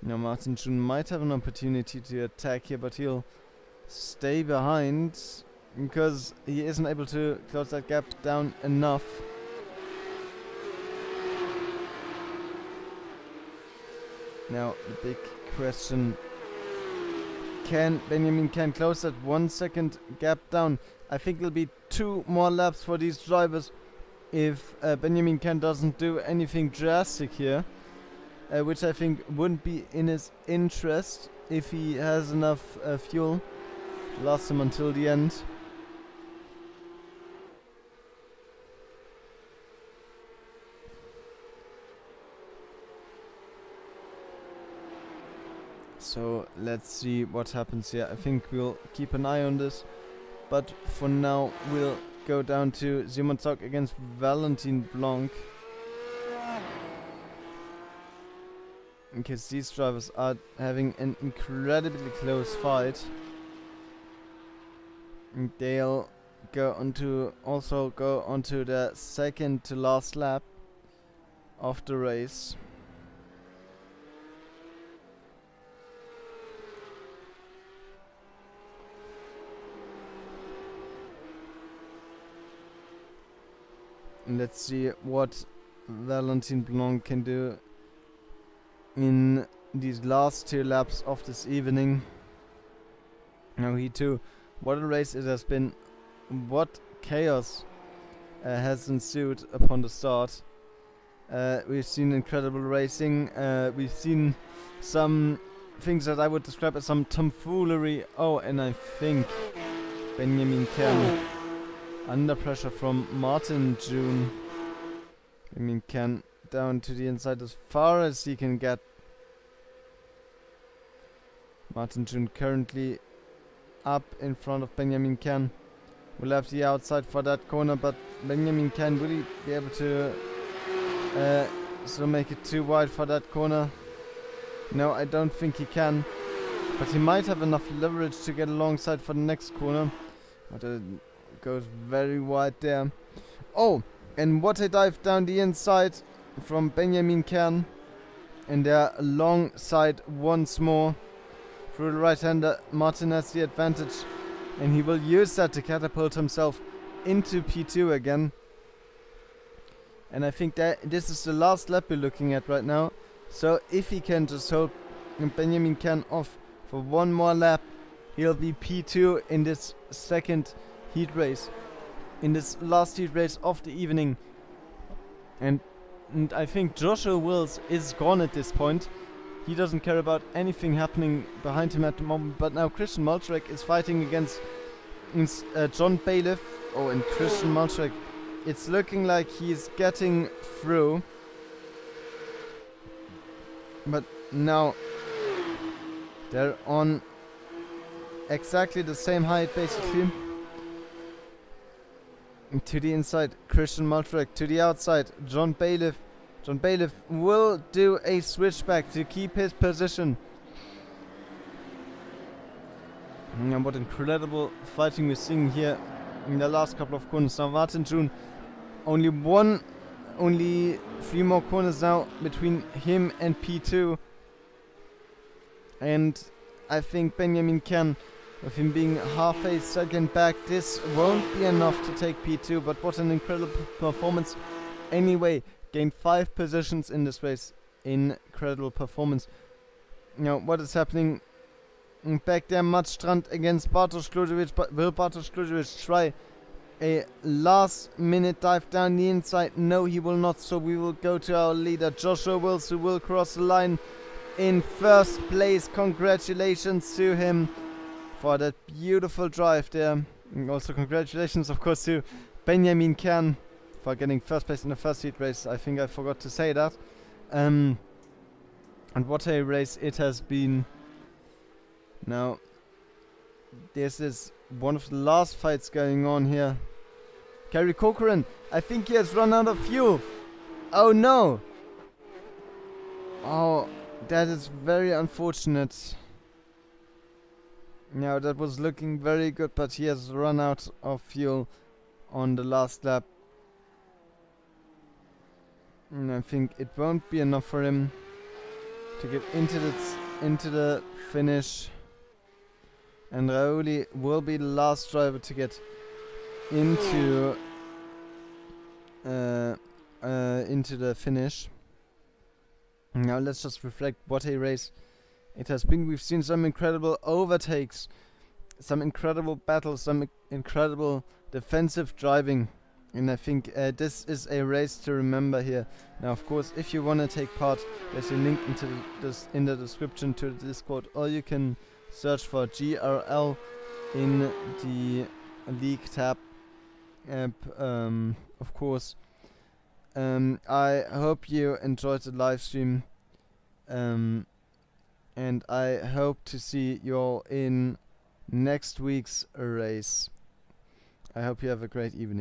Now Martin June might have an opportunity to attack here, but he'll stay behind because he isn't able to close that gap down enough. Now the big question, can Benjamin Kern close that 1 second gap down? I think it'll be 2 more laps for these drivers if Benjamin Kern doesn't do anything drastic here, which I think wouldn't be in his interest if he has enough fuel to last him until the end. So let's see what happens here. I think we'll keep an eye on this. But for now, we'll go down to Simon Zock against Valentin Blanc. Because these drivers are having an incredibly close fight. And they'll go onto the second to last lap of the race. And let's see what Valentin Blanc can do in these last 2 laps of this evening. Now he too, what a race it has been. What chaos has ensued upon the start. We've seen incredible racing. We've seen some things that I would describe as some tomfoolery. Oh, and I think Benjamin Kern under pressure from Martin June. Benjamin Kern down to the inside as far as he can get. Martin June currently up in front of Benjamin Kern. We'll have the outside for that corner, but Benjamin Kern, will he be able to so make it too wide for that corner? No, I don't think he can. But he might have enough leverage to get alongside for the next corner. But it goes very wide there. Oh, and what a dive down the inside from Benjamin Kern. And they're alongside once more. Through the right-hander, Martin has the advantage. And he will use that to catapult himself into P2 again. And I think that this is the last lap we're looking at right now. So if he can just hold Benjamin Kern off for one more lap, he'll be P2 in this second heat race. In this last heat race of the evening. And I think Joshua Wills is gone at this point. He doesn't care about anything happening behind him at the moment. But now Christian Maltrek is fighting against John Bailiff. Oh, and Christian Maltrek, it's looking like he's getting through. But now they're on exactly the same height basically. To the inside, Christian Maltrek. To the outside, John Bailiff. John Bailiff will do a switchback to keep his position. And what incredible fighting we're seeing here in the last couple of corners. Now Martin June, only 3 more corners now between him and P2. And I think Benjamin Kern, with him being half a second back, this won't be enough to take P2. But what an incredible performance. Anyway, gained 5 positions in this race. Incredible performance. Now, what is happening back there? Mats Strand against Bartosz Klujevic. But will Bartosz Klujevic try a last minute dive down the inside? No, he will not. So we will go to our leader, Joshua Wills, who will cross the line in first place. Congratulations to him for that beautiful drive there. And also congratulations, of course, to Benjamin Kern for getting first place in the first heat race. I think I forgot to say that. And what a race it has been. Now, this is one of the last fights going on here. Kerry Corcoran, I think he has run out of fuel. Oh no! Oh, that is very unfortunate. Now, that was looking very good, but he has run out of fuel on the last lap. And I think it won't be enough for him to get into the finish. And Rauli will be the last driver to get into the finish. Now let's just reflect what a race it has been. We've seen some incredible overtakes, some incredible battles, some incredible defensive driving. And I think this is a race to remember here. Now, of course, if you want to take part, there's a link in the description to the Discord, or you can search for GRL in the League tab. Of course. I hope you enjoyed the live stream. and I hope to see you all in next week's race. I hope you have a great evening.